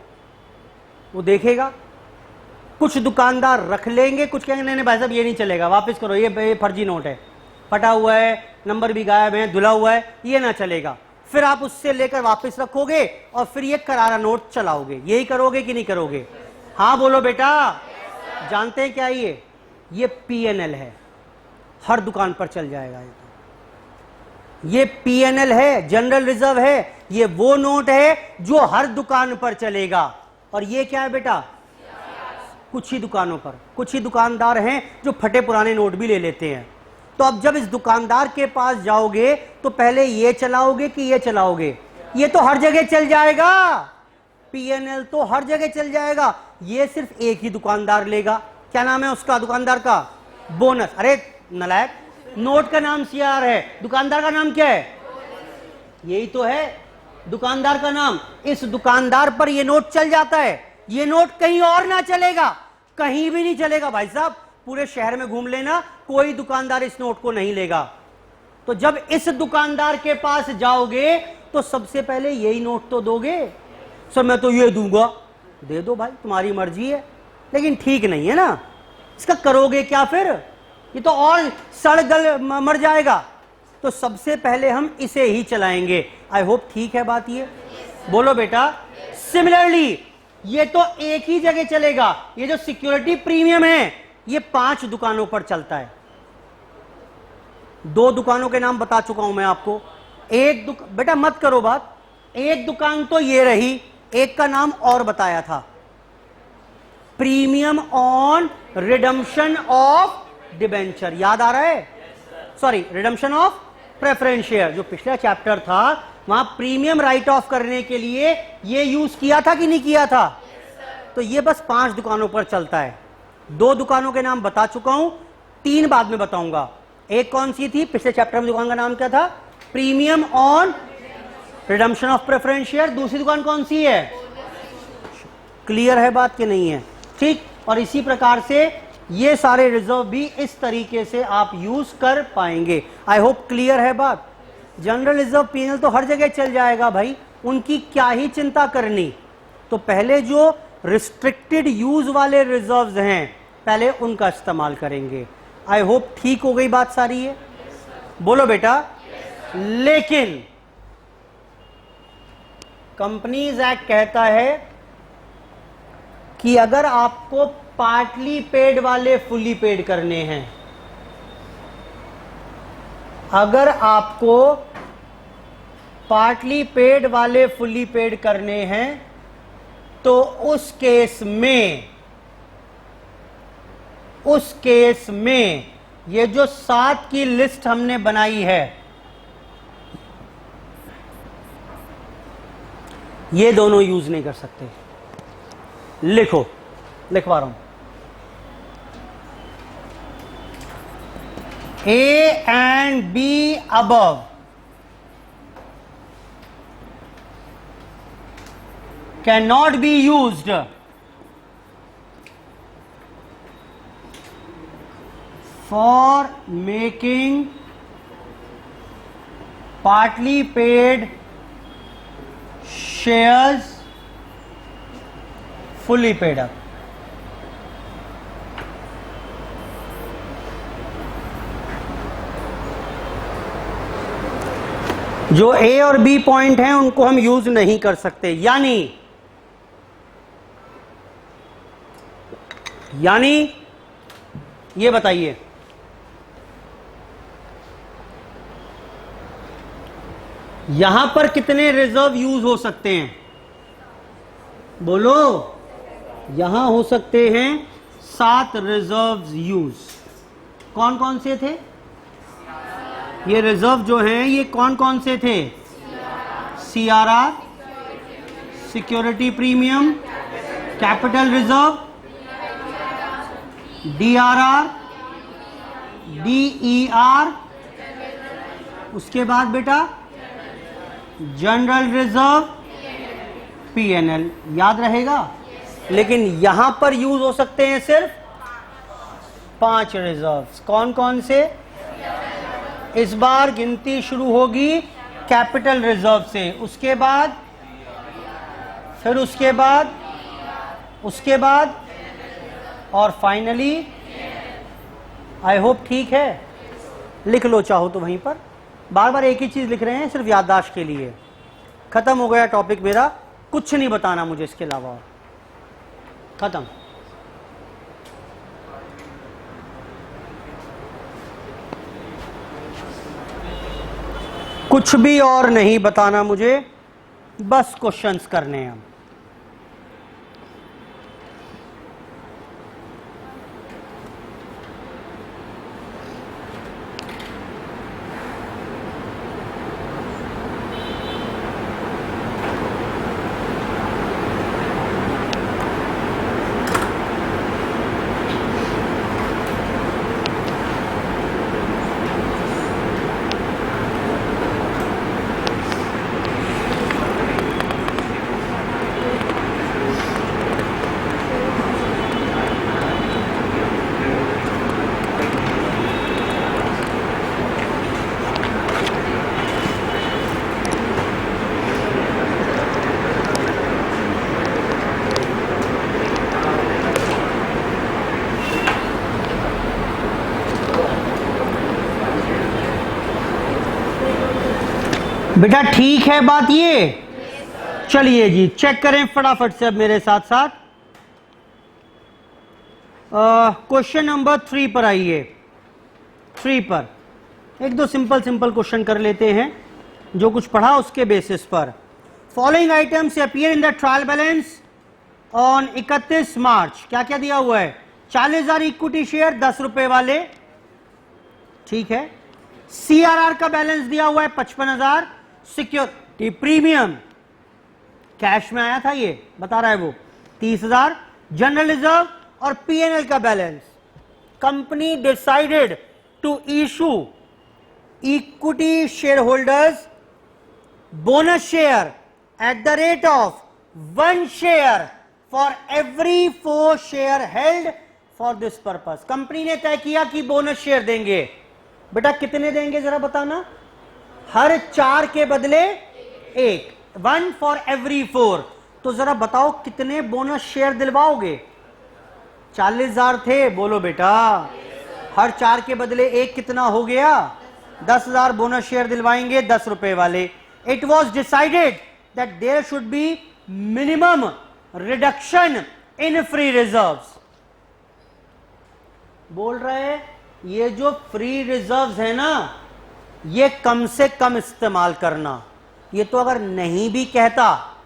वो देखेगा। कुछ दुकानदार रख लेंगे, कुछ कहेंगे नहीं नहीं भाई साहब ये नहीं चलेगा, वापस करो, ये फर्जी नोट है, फटा हुआ है, नंबर भी गायब है, धुला हुआ है, ये ना चलेगा। फिर आप उससे लेकर वापस रखोगे और फिर ये करारा नोट चलाओगे। यही करोगे कि नहीं करोगे? हाँ बोलो बेटा। जानते हैं क्या ये पीएनएल है, हर दुकान पर चल जाएगा। ये पीएनएल है, जनरल रिजर्व है, ये वो नोट है जो हर दुकान पर चलेगा। और ये क्या है बेटा? कुछ ही दुकानों पर, कुछ ही दुकानदार हैं जो फटे पुराने नोट भी ले लेते हैं। तो अब जब इस दुकानदार के पास जाओगे तो पहले ये चलाओगे कि ये चलाओगे? ये तो हर जगह चल जाएगा, पीएनएल तो हर जगह चल जाएगा, ये सिर्फ एक ही दुकानदार लेगा। क्या नाम है उसका दुकानदार का? बोनस। अरे नलायक, नोट का नाम सीआर है, दुकानदार का नाम क्या है? यही तो है दुकानदार का नाम। इस दुकानदार पर यह नोट चल जाता है, यह नोट कहीं और ना चलेगा, कहीं भी नहीं चलेगा भाई साहब। पूरे शहर में घूम लेना, कोई दुकानदार इस नोट को नहीं लेगा। तो जब इस दुकानदार के पास जाओगे तो सबसे पहले यही नोट तो दोगे। सर मैं तो ये दूंगा, दे दो भाई, तुम्हारी मर्जी है, लेकिन ठीक नहीं है ना। इसका करोगे क्या फिर? ये तो और सड़ गल मर जाएगा। तो सबसे पहले हम इसे ही चलाएंगे। आई होप ठीक है बात ये? बोलो बेटा। सिमिलरली ये तो एक ही जगह चलेगा, ये जो सिक्योरिटी प्रीमियम है ये 5 दुकानों पर चलता है। 2 दुकानों के नाम बता चुका हूं मैं आपको। एक बेटा मत करो बात, एक दुकान तो ये रही, एक का नाम और बताया था, premium on redemption of debenture. याद आ रहा है? Sorry, redemption of preference share, जो पिछला चैप्टर था वहां प्रीमियम राइट ऑफ करने के लिए ये यूज किया था कि नहीं किया था? तो ये बस 5 दुकानों पर चलता है। 2 दुकानों के नाम बता चुका हूं, 3 बाद में बताऊंगा। एक कौन सी थी पिछले चैप्टर में? दुकान का नाम क्या था? Premium on redemption of preference share. दूसरी दुकान कौन सी है? क्लियर है बात कि नहीं है? ठीक। और इसी प्रकार से ये सारे रिजर्व भी इस तरीके से आप यूज कर पाएंगे। आई होप क्लियर है बात। जनरल रिजर्व पीएनएल तो हर जगह चल जाएगा भाई, उनकी क्या ही चिंता करनी। तो पहले जो रिस्ट्रिक्टेड यूज वाले रिजर्व्स हैं पहले उनका इस्तेमाल करेंगे। आई होप ठीक हो गई बात सारी है? बोलो बेटा। लेकिन कंपनीज एक्ट कहता है कि अगर आपको पार्टली पेड वाले फुली पेड करने हैं, अगर आपको पार्टली पेड वाले फुली पेड करने हैं तो उस केस में ये जो 7 की लिस्ट हमने बनाई है, ये दोनों यूज नहीं कर सकते। लिखवा रहा हूं। A and B above cannot be used for making partly paid shares fully paid up। जो ए और बी पॉइंट हैं उनको हम यूज नहीं कर सकते। यानी ये बताइए, यहां पर कितने रिजर्व यूज हो सकते हैं? बोलो। यहां हो सकते हैं 7 रिजर्व यूज। कौन कौन से थे ये रिजर्व जो हैं? ये कौन कौन से थे? CRR, security premium, capital reserve, DRR, DER, उसके बाद बेटा जनरल रिजर्व, PNL। याद रहेगा? लेकिन यहां पर यूज हो सकते हैं सिर्फ 5 रिजर्व्स। कौन कौन से? इस बार गिनती शुरू होगी कैपिटल रिजर्व से, उसके बाद फिर उसके बाद और फाइनली। आई होप ठीक है। लिख लो चाहो तो वहीं पर। बार बार एक ही चीज लिख रहे हैं सिर्फ याददाश्त के लिए। खत्म हो गया टॉपिक मेरा, कुछ नहीं बताना मुझे इसके अलावा। खत्म। कुछ भी और नहीं बताना मुझे, बस क्वेश्चंस करने हैं हम। बेटा ठीक है बात ये? चलिए जी चेक करें फटाफट से अब मेरे साथ साथ। क्वेश्चन नंबर 3 पर आइए। 3 पर एक दो सिंपल क्वेश्चन कर लेते हैं जो कुछ पढ़ा उसके बेसिस पर। Following items appear in the trial balance on 31 मार्च। क्या क्या दिया हुआ है? 40,000 इक्विटी शेयर 10 रुपए वाले, ठीक है। CRR का बैलेंस दिया हुआ है 55,000। सिक्योरिटी प्रीमियम कैश में आया था, ये बता रहा है वो 30,000। जनरल रिजर्व और PNL का balance. Company decided to issue equity share holders bonus share at the rate of 1 share for every 4 share held for this purpose. Company ने तय किया कि बोनस शेयर देंगे। बेटा कितने देंगे जरा बताना? हर 4 के बदले 1, 1 फॉर एवरी 4। तो जरा बताओ कितने बोनस शेयर दिलवाओगे? 40,000 थे, बोलो बेटा। हर 4 के बदले 1 कितना हो गया? 10,000 बोनस शेयर दिलवाएंगे 10 रुपए वाले। It was decided that there should be minimum reduction in free reserves. बोल रहे ये जो फ्री रिजर्व्स है ना, ये कम से कम इस्तेमाल करना। ये तो अगर नहीं भी कहता,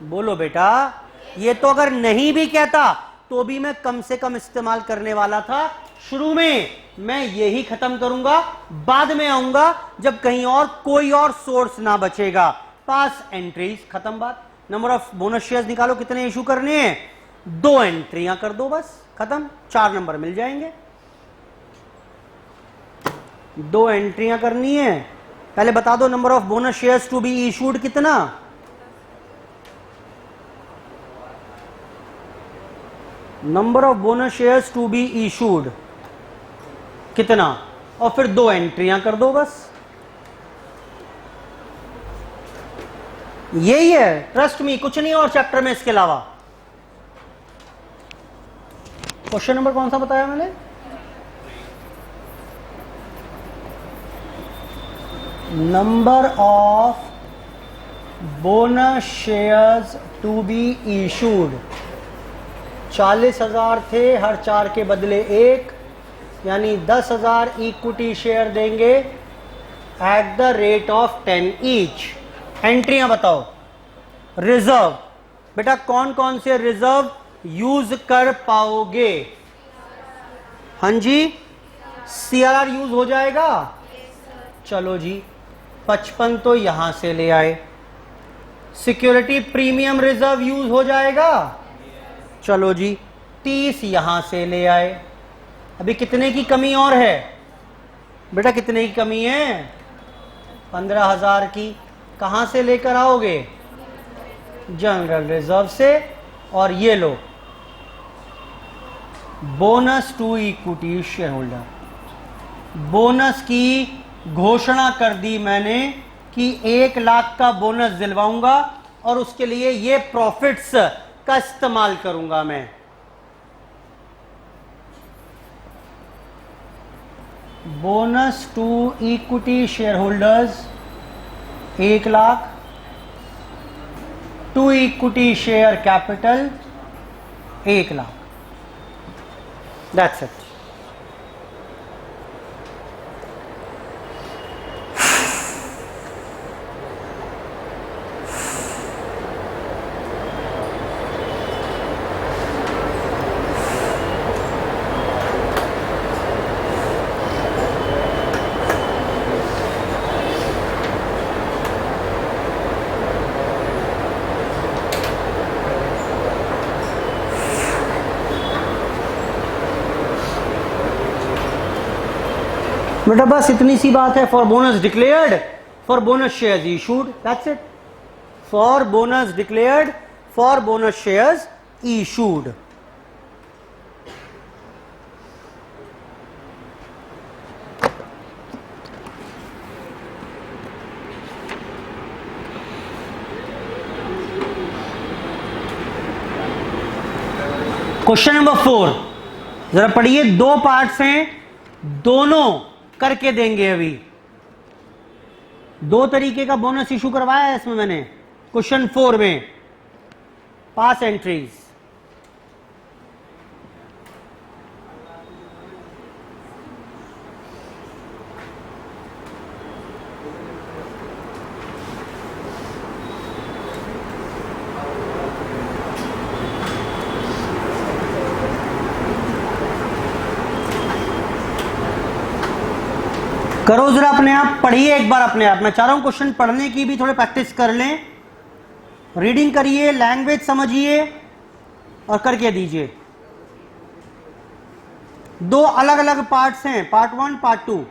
बोलो बेटा, ये तो अगर नहीं भी कहता तो भी मैं कम से कम इस्तेमाल करने वाला था। शुरू में मैं यही खत्म करूंगा, बाद में आऊंगा जब कहीं और कोई और सोर्स ना बचेगा। पास एंट्रीज, खत्म बात। नंबर ऑफ बोनस शेयर्स निकालो, कितने इशू करने हैं? 2 एंट्रियां कर दो, बस खत्म। 4 नंबर मिल जाएंगे। 2 एंट्रियां करनी है। पहले बता दो number of bonus shares to be issued कितना? Number of bonus shares to be issued कितना? और फिर 2 एंट्रियां कर दो, बस यही है। ट्रस्ट मी, कुछ नहीं और चैप्टर में इसके अलावा। क्वेश्चन नंबर कौन सा बताया मैंने? Number of bonus shares to be issued 40,000 थे, हर 4 के बदले 1, यानी 10,000 इक्विटी शेयर देंगे at the rate of 10 each. एंट्रियां बताओ। रिजर्व, बेटा कौन कौन से रिजर्व यूज कर पाओगे? हाँ जी, सीआरआर यूज हो जाएगा। चलो जी, 55 तो यहां से ले आए। सिक्योरिटी प्रीमियम रिजर्व यूज हो जाएगा। चलो जी, 30 यहां से ले आए। अभी कितने की कमी और है बेटा? कितने की कमी है? 15,000 की। कहां से लेकर आओगे? जनरल रिजर्व से। और ये लो, bonus to equity share holder. Bonus की घोषणा कर दी मैंने कि 1 लाख का बोनस दिलवाऊंगा और उसके लिए ये प्रॉफिट्स का इस्तेमाल करूंगा मैं। Bonus to equity share holders 1 lakh, to equity share capital 1 lakh. That's it. बेटा बस इतनी सी बात है। For bonus declared, for bonus shares issued, that's it. For bonus declared, for bonus shares issued. Question number 4 जरा पढ़िए। 2 पार्ट्स हैं, दोनों करके देंगे। अभी 2 तरीके का बोनस इशू करवाया है इसमें मैंने। क्वेश्चन 4 में पास एंट्रीज। करो जरा अपने आप, पढ़िए एक बार अपने आप। मैं चाह रहा हूं क्वेश्चन पढ़ने की भी थोड़ी प्रैक्टिस कर लें। रीडिंग करिए, लैंग्वेज समझिए और करके दीजिए। 2 अलग अलग पार्ट्स हैं, पार्ट 1 पार्ट 2।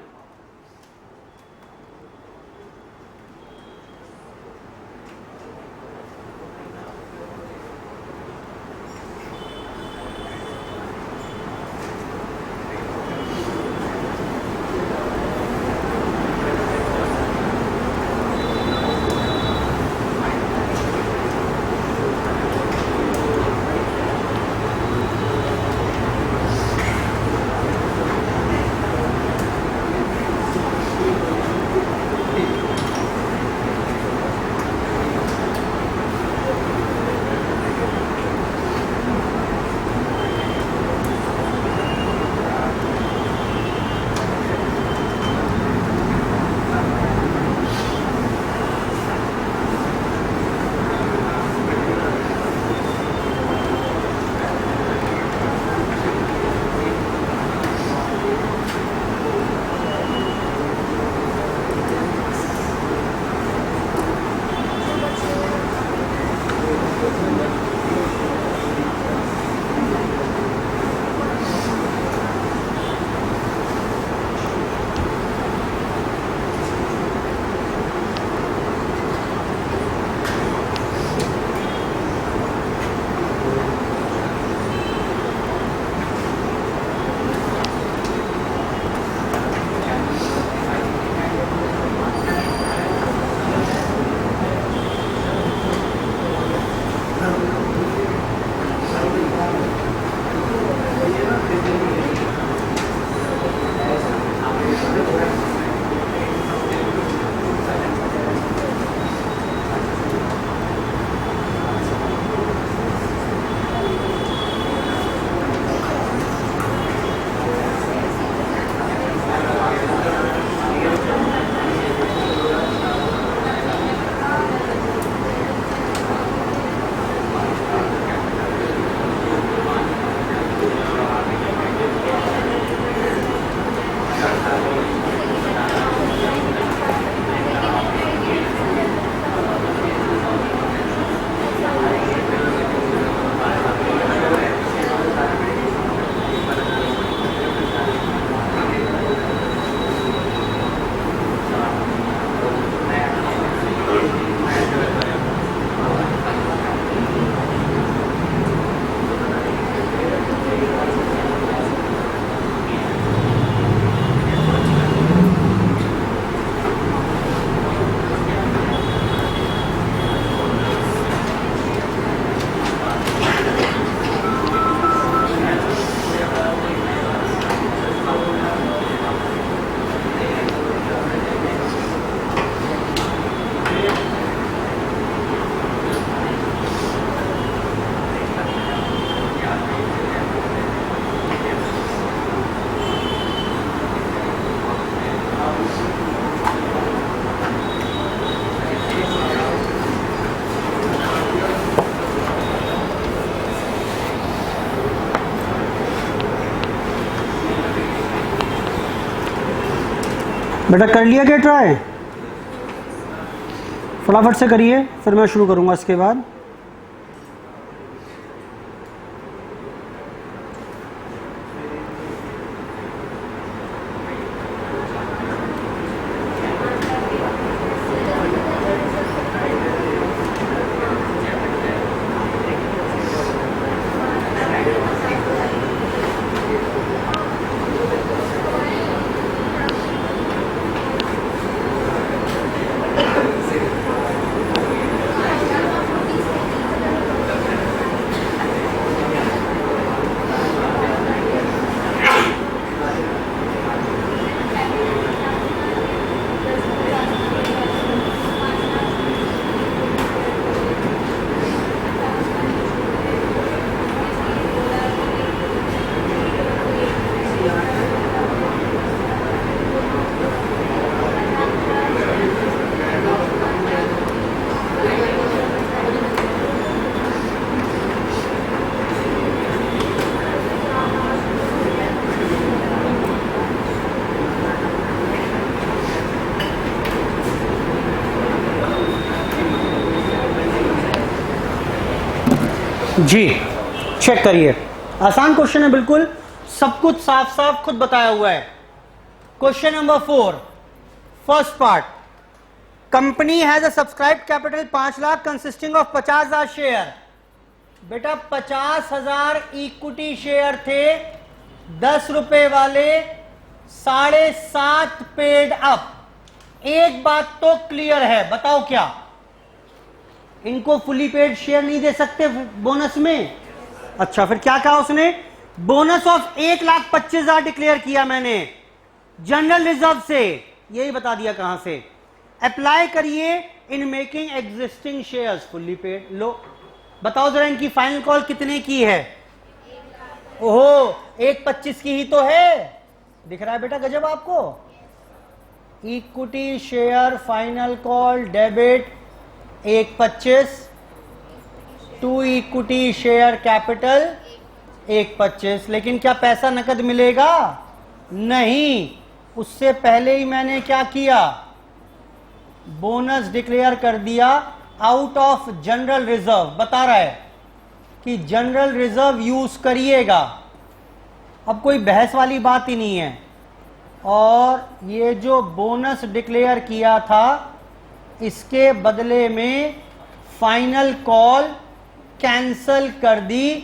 बेटा कर लिया क्या ट्राई? फटाफट से करिए, फिर मैं शुरू करूंगा इसके बाद। जी चेक करिए, आसान क्वेश्चन है बिल्कुल, सब कुछ साफ साफ खुद बताया हुआ है। Question number 4, first part, company has a subscribe capital 5 lakh consisting of 50,000 share. बेटा 50,000 इक्विटी शेयर थे, 10 रुपए वाले, 7.5 पेड अप। एक बात तो क्लियर है, बताओ क्या इनको फुली पेड शेयर नहीं दे सकते बोनस में? अच्छा, फिर क्या कहा उसने? बोनस ऑफ 1,25,000 डिक्लेयर किया मैंने जनरल रिजर्व से, यही बता दिया कहां से। अप्लाई करिए in making existing shares fully paid. लो बताओ जरा इनकी फाइनल कॉल कितने की है? ओहो 1,25 की ही तो है, दिख रहा है बेटा गजब आपको। Equity share final call debit 1,25, to equity share capital 1,25। लेकिन क्या पैसा नकद मिलेगा? नहीं, उससे पहले ही मैंने क्या किया? बोनस डिक्लेयर कर दिया आउट ऑफ जनरल रिजर्व। बता रहा है कि जनरल रिजर्व यूज करिएगा, अब कोई बहस वाली बात ही नहीं है। और ये जो बोनस डिक्लेयर किया था इसके बदले में फाइनल कॉल कैंसल कर दी,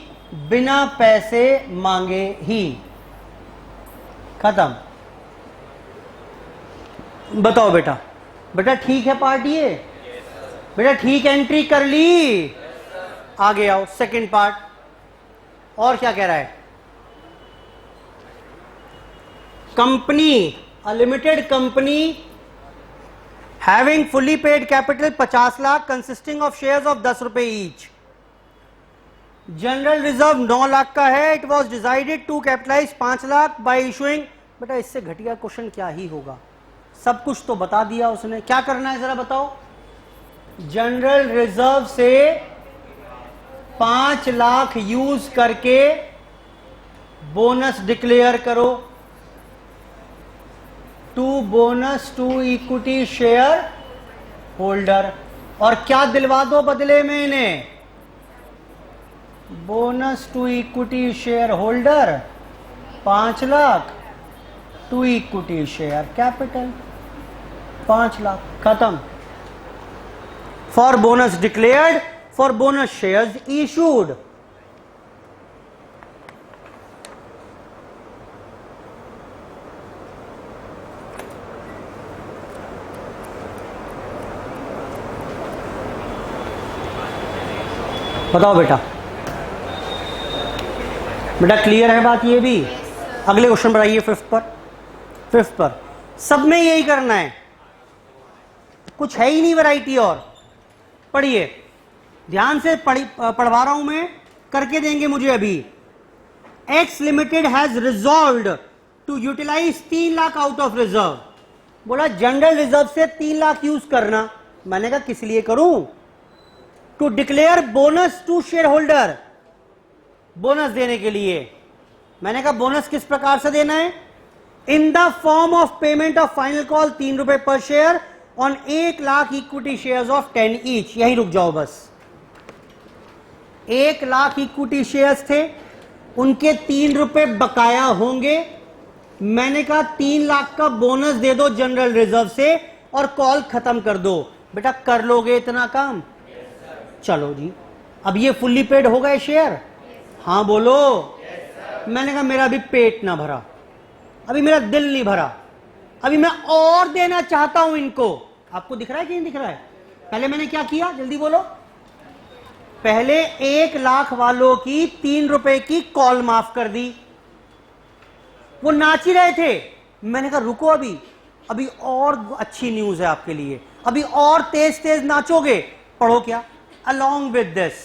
बिना पैसे मांगे ही, खत्म। बताओ बेटा, बेटा ठीक है पार्ट ये? बेटा ठीक एंट्री कर ली? आगे आओ, सेकंड पार्ट। और क्या कह रहा है? Company, a limited company having fully paid capital 50 lakh consisting of shares of 10 रुपए ईच। जनरल रिजर्व 9 लाख का है। It was decided to capitalise 5 lakh by issuing. बेटा इससे घटिया क्वेश्चन क्या ही होगा, सब कुछ तो बता दिया उसने। क्या करना है जरा बताओ? जनरल रिजर्व से 5 लाख यूज करके बोनस डिक्लेयर करो, to bonus to equity share holder. और क्या दिलवा दो बदले में इन्हें? Bonus to equity share holder 5 lakh, to equity share capital 5 lakh, खत्म। For bonus declared, for bonus shares issued. बताओ बेटा, बेटा क्लियर है बात ये भी? अगले क्वेश्चन बढ़ाइए, फिफ्थ पर सब में यही करना है, कुछ है ही नहीं वैरायटी। और पढ़िए ध्यान से, पढ़वा रहा हूं मैं, करके देंगे मुझे अभी। X limited has resolved to utilise 3 lakh out of reserve. बोला जनरल रिजर्व से 3 लाख यूज करना। मैंने कहा किस लिए करूं? To declare bonus to share holder, bonus देने के लिए। मैंने कहा बोनस किस प्रकार से देना है? इन the form of payment of final call 3 रुपए पर share on 1 lakh equity shares of 10 each. यही रुक जाओ बस। 1 लाख इक्विटी शेयर्स थे, उनके 3 रुपए बकाया होंगे। मैंने कहा 3 लाख का बोनस दे दो जनरल रिजर्व से और कॉल खत्म कर दो। बेटा कर लोगे इतना काम? चलो जी, अब ये फुल्ली पेड हो गए शेयर? हाँ बोलो। मैंने कहा मेरा अभी पेट ना भरा, अभी मेरा दिल नहीं भरा, अभी मैं और देना चाहता हूं इनको। आपको दिख रहा है कि नहीं दिख रहा है? पहले मैंने क्या किया, जल्दी बोलो। पहले 1 लाख वालों की 3 रुपए की कॉल माफ कर दी। वो नाच ही रहे थे। मैंने कहा रुको, अभी और अच्छी न्यूज है आपके लिए, अभी और तेज तेज नाचोगे। पढ़ो क्या? Along with this,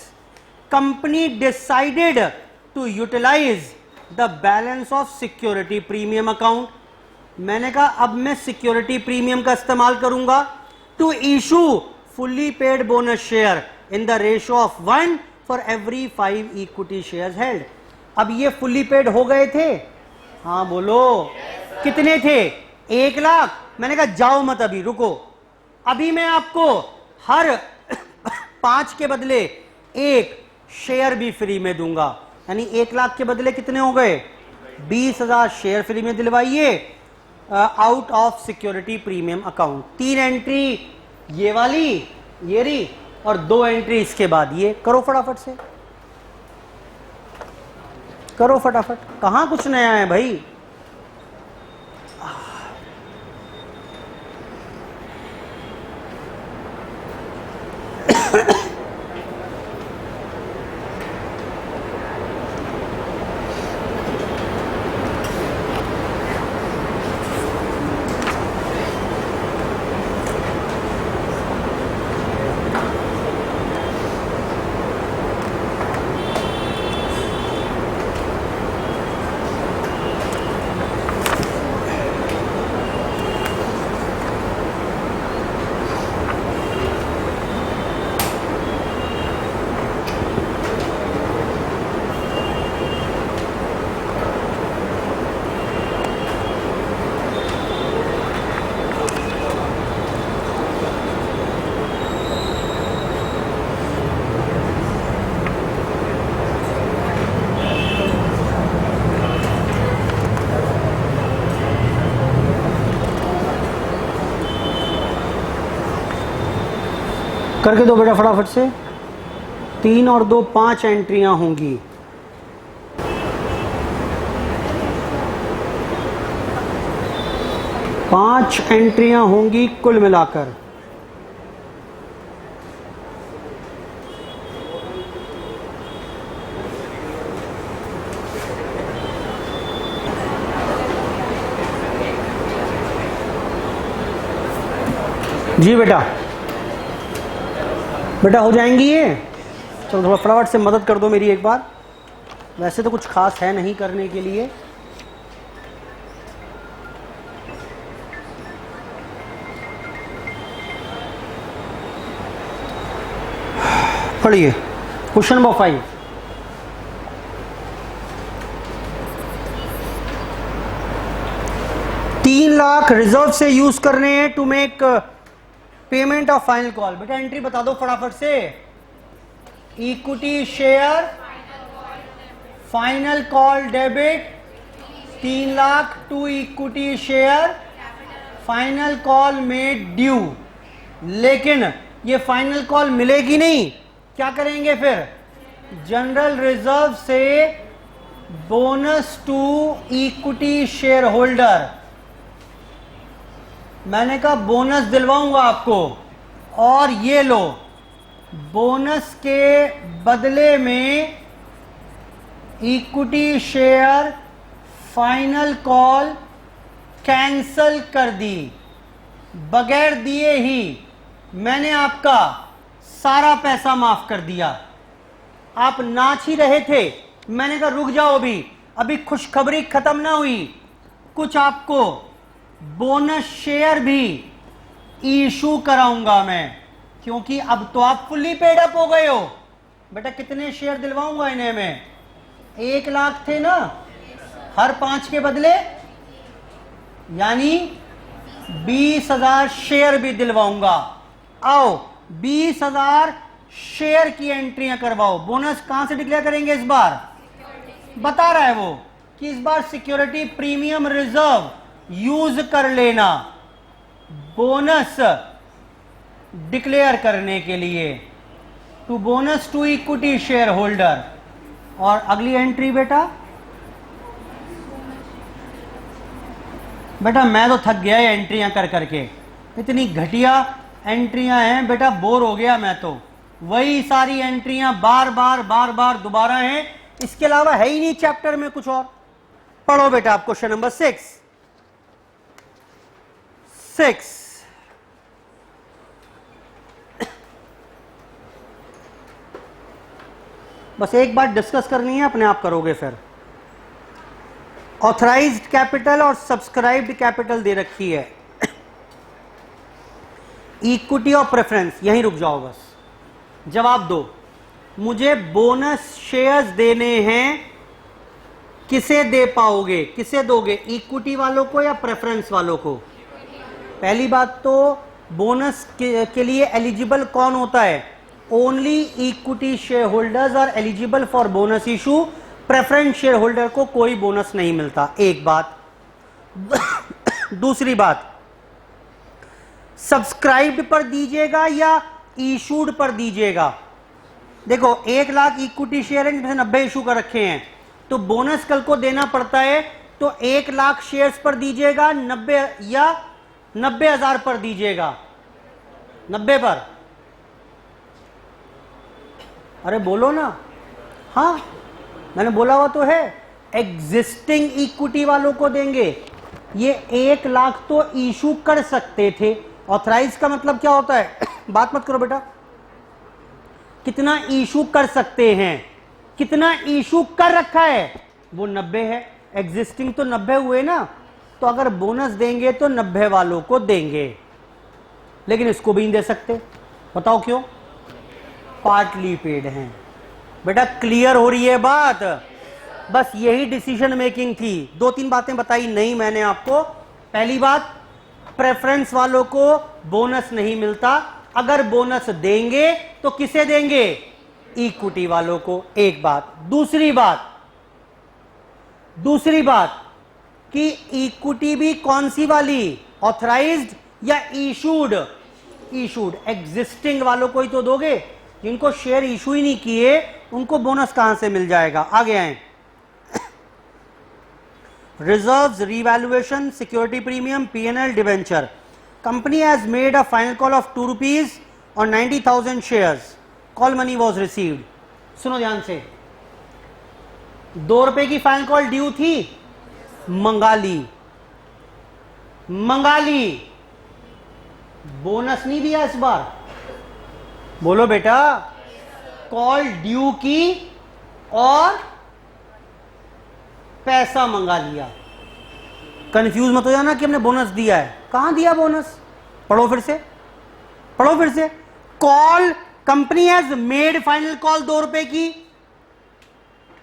company decided to utilize the balance of security premium account. मैंने कहा अब मैं सिक्योरिटी प्रीमियम का इस्तेमाल करूंगा to issue fully paid bonus share in the ratio of 1 for every 5 equity shares held. अब ये fully paid हो गए थे? हाँ बोलो। yes, कितने थे? 1 लाख। मैंने कहा जाओ मत, अभी रुको, अभी मैं आपको हर 5 के बदले 1 शेयर भी फ्री में दूंगा। यानी 1 लाख के बदले कितने हो गए? 20,000 शेयर फ्री में दिलवाइए out of security premium account. 3 entry ये वाली, ये रही, और 2 एंट्री इसके बाद ये। करो फटाफट से, करो फटाफट। कहां कुछ नया है भाई? करके दो बेटा फटाफट से। 3 और 2 5 एंट्रियां होंगी। पांच एंट्रियां होंगी कुल मिलाकर। जी बेटा, बेटा हो जाएंगी ये। चलो थोड़ा फटाफट से मदद कर दो मेरी एक बार। वैसे तो कुछ खास है नहीं करने के लिए। पढ़िए क्वेश्चन नंबर 5। तीन लाख रिजर्व से यूज करने हैं to make payment of final call. बेटा एंट्री बता दो फटाफट से। Equity share final call debit 3 lakh to equity share final call में ड्यू। लेकिन ये फाइनल कॉल मिलेगी नहीं, क्या करेंगे फिर? जनरल रिजर्व से bonus to equity share holder. मैंने कहा बोनस दिलवाऊंगा आपको, और ये लो, बोनस के बदले में equity share final call cancel कर दी। बगैर दिए ही मैंने आपका सारा पैसा माफ कर दिया। आप नाच ही रहे थे। मैंने कहा रुक जाओ, अभी खुशखबरी खत्म ना हुई, कुछ आपको बोनस शेयर भी इशू कराऊंगा मैं, क्योंकि अब तो आप फुल्ली पेड अप हो गए हो। बेटा कितने शेयर दिलवाऊंगा इन्हें मैं? 1 लाख थे ना, हर 5 के बदले यानी 20,000 शेयर भी दिलवाऊंगा। आओ 20,000 शेयर की एंट्रियां करवाओ। बोनस कहां से डिक्लेयर करेंगे इस बार? बता रहा है वो कि इस बार सिक्योरिटी प्रीमियम रिजर्व यूज कर लेना बोनस डिक्लेयर करने के लिए, to bonus to equity share holder. और अगली एंट्री बेटा मैं तो थक गया एंट्रियां कर करके, इतनी घटिया एंट्रियां हैं बेटा, बोर हो गया मैं तो। वही सारी एंट्रियां बार बार दोबारा हैं, इसके अलावा है ही नहीं चैप्टर में कुछ और। पढ़ो बेटा आप क्वेश्चन नंबर 6। बस एक बात डिस्कस करनी है, अपने आप करोगे फिर। ऑथराइज्ड कैपिटल और सब्सक्राइब्ड कैपिटल दे रखी है, इक्विटी और प्रेफरेंस। यहीं रुक जाओ बस, जवाब दो। मुझे बोनस शेयर्स देने हैं, किसे दे पाओगे, किसे दोगे? इक्विटी वालों को या प्रेफरेंस वालों को? पहली बात तो बोनस के लिए एलिजिबल कौन होता है? Only equity share holders are eligible for bonus issue. Preference share holder को कोई बोनस नहीं मिलता, एक बात। दूसरी बात, सब्सक्राइब्ड पर दीजिएगा या इशूड पर दीजिएगा? देखो 1 लाख इक्विटी शेयर है, 90 इशू कर रखे हैं, तो बोनस कल को देना पड़ता है, तो 1 लाख शेयर्स पर दीजिएगा 90 या 90,000 पर दीजिएगा? 90 पर। अरे बोलो ना। हाँ मैंने बोला हुआ तो है, एग्जिस्टिंग इक्विटी वालों को देंगे। ये 1 लाख तो इशू कर सकते थे। ऑथराइज का मतलब क्या होता है? बात मत करो बेटा, कितना इशू कर सकते हैं, कितना इशू कर रखा है, वो 90 है। एग्जिस्टिंग तो 90 हुए ना, तो अगर बोनस देंगे तो 90 वालों को देंगे, लेकिन इसको भी नहीं दे सकते। बताओ क्यों? पार्टली पेड हैं। बेटा क्लियर हो रही है बात? बस यही डिसीजन मेकिंग थी। 2-3 बातें बताई नहीं मैंने आपको। पहली बात, प्रेफरेंस वालों को बोनस नहीं मिलता, अगर बोनस देंगे तो किसे देंगे? इक्विटी वालों को, एक बात। दूसरी बात कि इक्विटी भी कौन सी वाली? ऑथराइज्ड या इशूड? इशूड। एग्जिस्टिंग वालों को ही तो दोगे, जिनको शेयर इशू ही नहीं किए उनको बोनस कहां से मिल जाएगा? आगे आए। Reserves, revaluation, security premium, P&L, debenture. Company has made a final call of 2 rupees और 90,000 shares. Call money was received. सुनो ध्यान से, 2 रुपए की फाइनल कॉल ड्यू थी, मंगा ली, बोनस नहीं दिया इस बार। बोलो बेटा, कॉल ड्यू की और पैसा मंगा लिया। कंफ्यूज मत हो जाना कि हमने बोनस दिया है, कहां दिया बोनस? पढ़ो फिर से। Call, company has made final call 2 रुपए की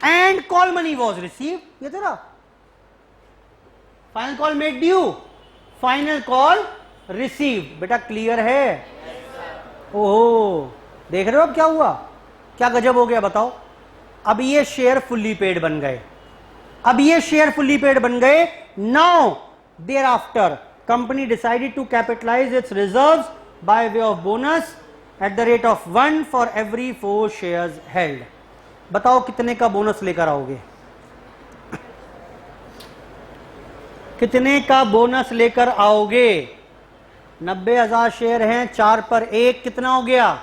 and call money was receive. ये तेरा final call made due, final call receive. बेटा क्लियर है? ओहो, देख रहे हो अब क्या हुआ, क्या गजब हो गया बताओ। अब ये शेयर फुल्ली पेड बन गए। Now there after company decided to capitalise its reserves by way of bonus at the rate of 1 for every 4 shares held. बताओ कितने का बोनस लेकर आओगे? कितने का बोनस लेकर आओगे? 90,000 शेयर हैं, 4 पर 1 कितना हो गया?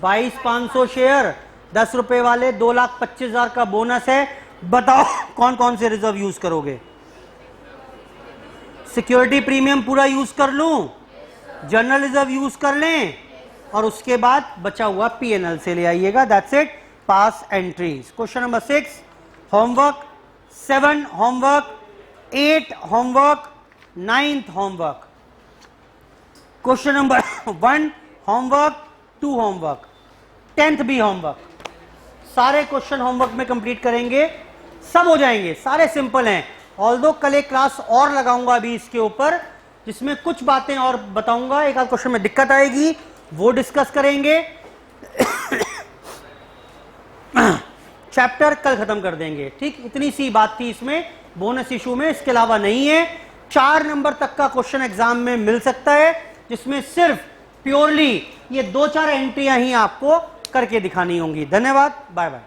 22,500 शेयर, 10 रुपए वाले, 2,25,000 का बोनस है। बताओ कौन कौन से रिजर्व यूज करोगे? सिक्योरिटी प्रीमियम पूरा यूज कर लूं, जनरल रिजर्व यूज कर लें, और उसके बाद बचा हुआ P&L से ले आइएगा। That's it, pass entries. Question number 6 homework, 7 homework, 8 homework, 9th homework. Question number 1 homework, 2 homework, 10th भी होमवर्क। सारे क्वेश्चन होमवर्क में कंप्लीट करेंगे, सब हो जाएंगे, सारे सिंपल हैं। ऑल्दो कल एक क्लास और लगाऊंगा अभी इसके ऊपर, जिसमें कुछ बातें और बताऊंगा, एक आध क्वेश्चन में दिक्कत आएगी वो डिस्कस करेंगे। चैप्टर कल खत्म कर देंगे, ठीक। इतनी सी बात थी इसमें बोनस इशू में, इसके अलावा नहीं है। 4 नंबर तक का क्वेश्चन एग्जाम में मिल सकता है, जिसमें सिर्फ प्योरली ये 2-4 एंट्रियां ही आपको करके दिखानी होंगी। धन्यवाद, बाय बाय।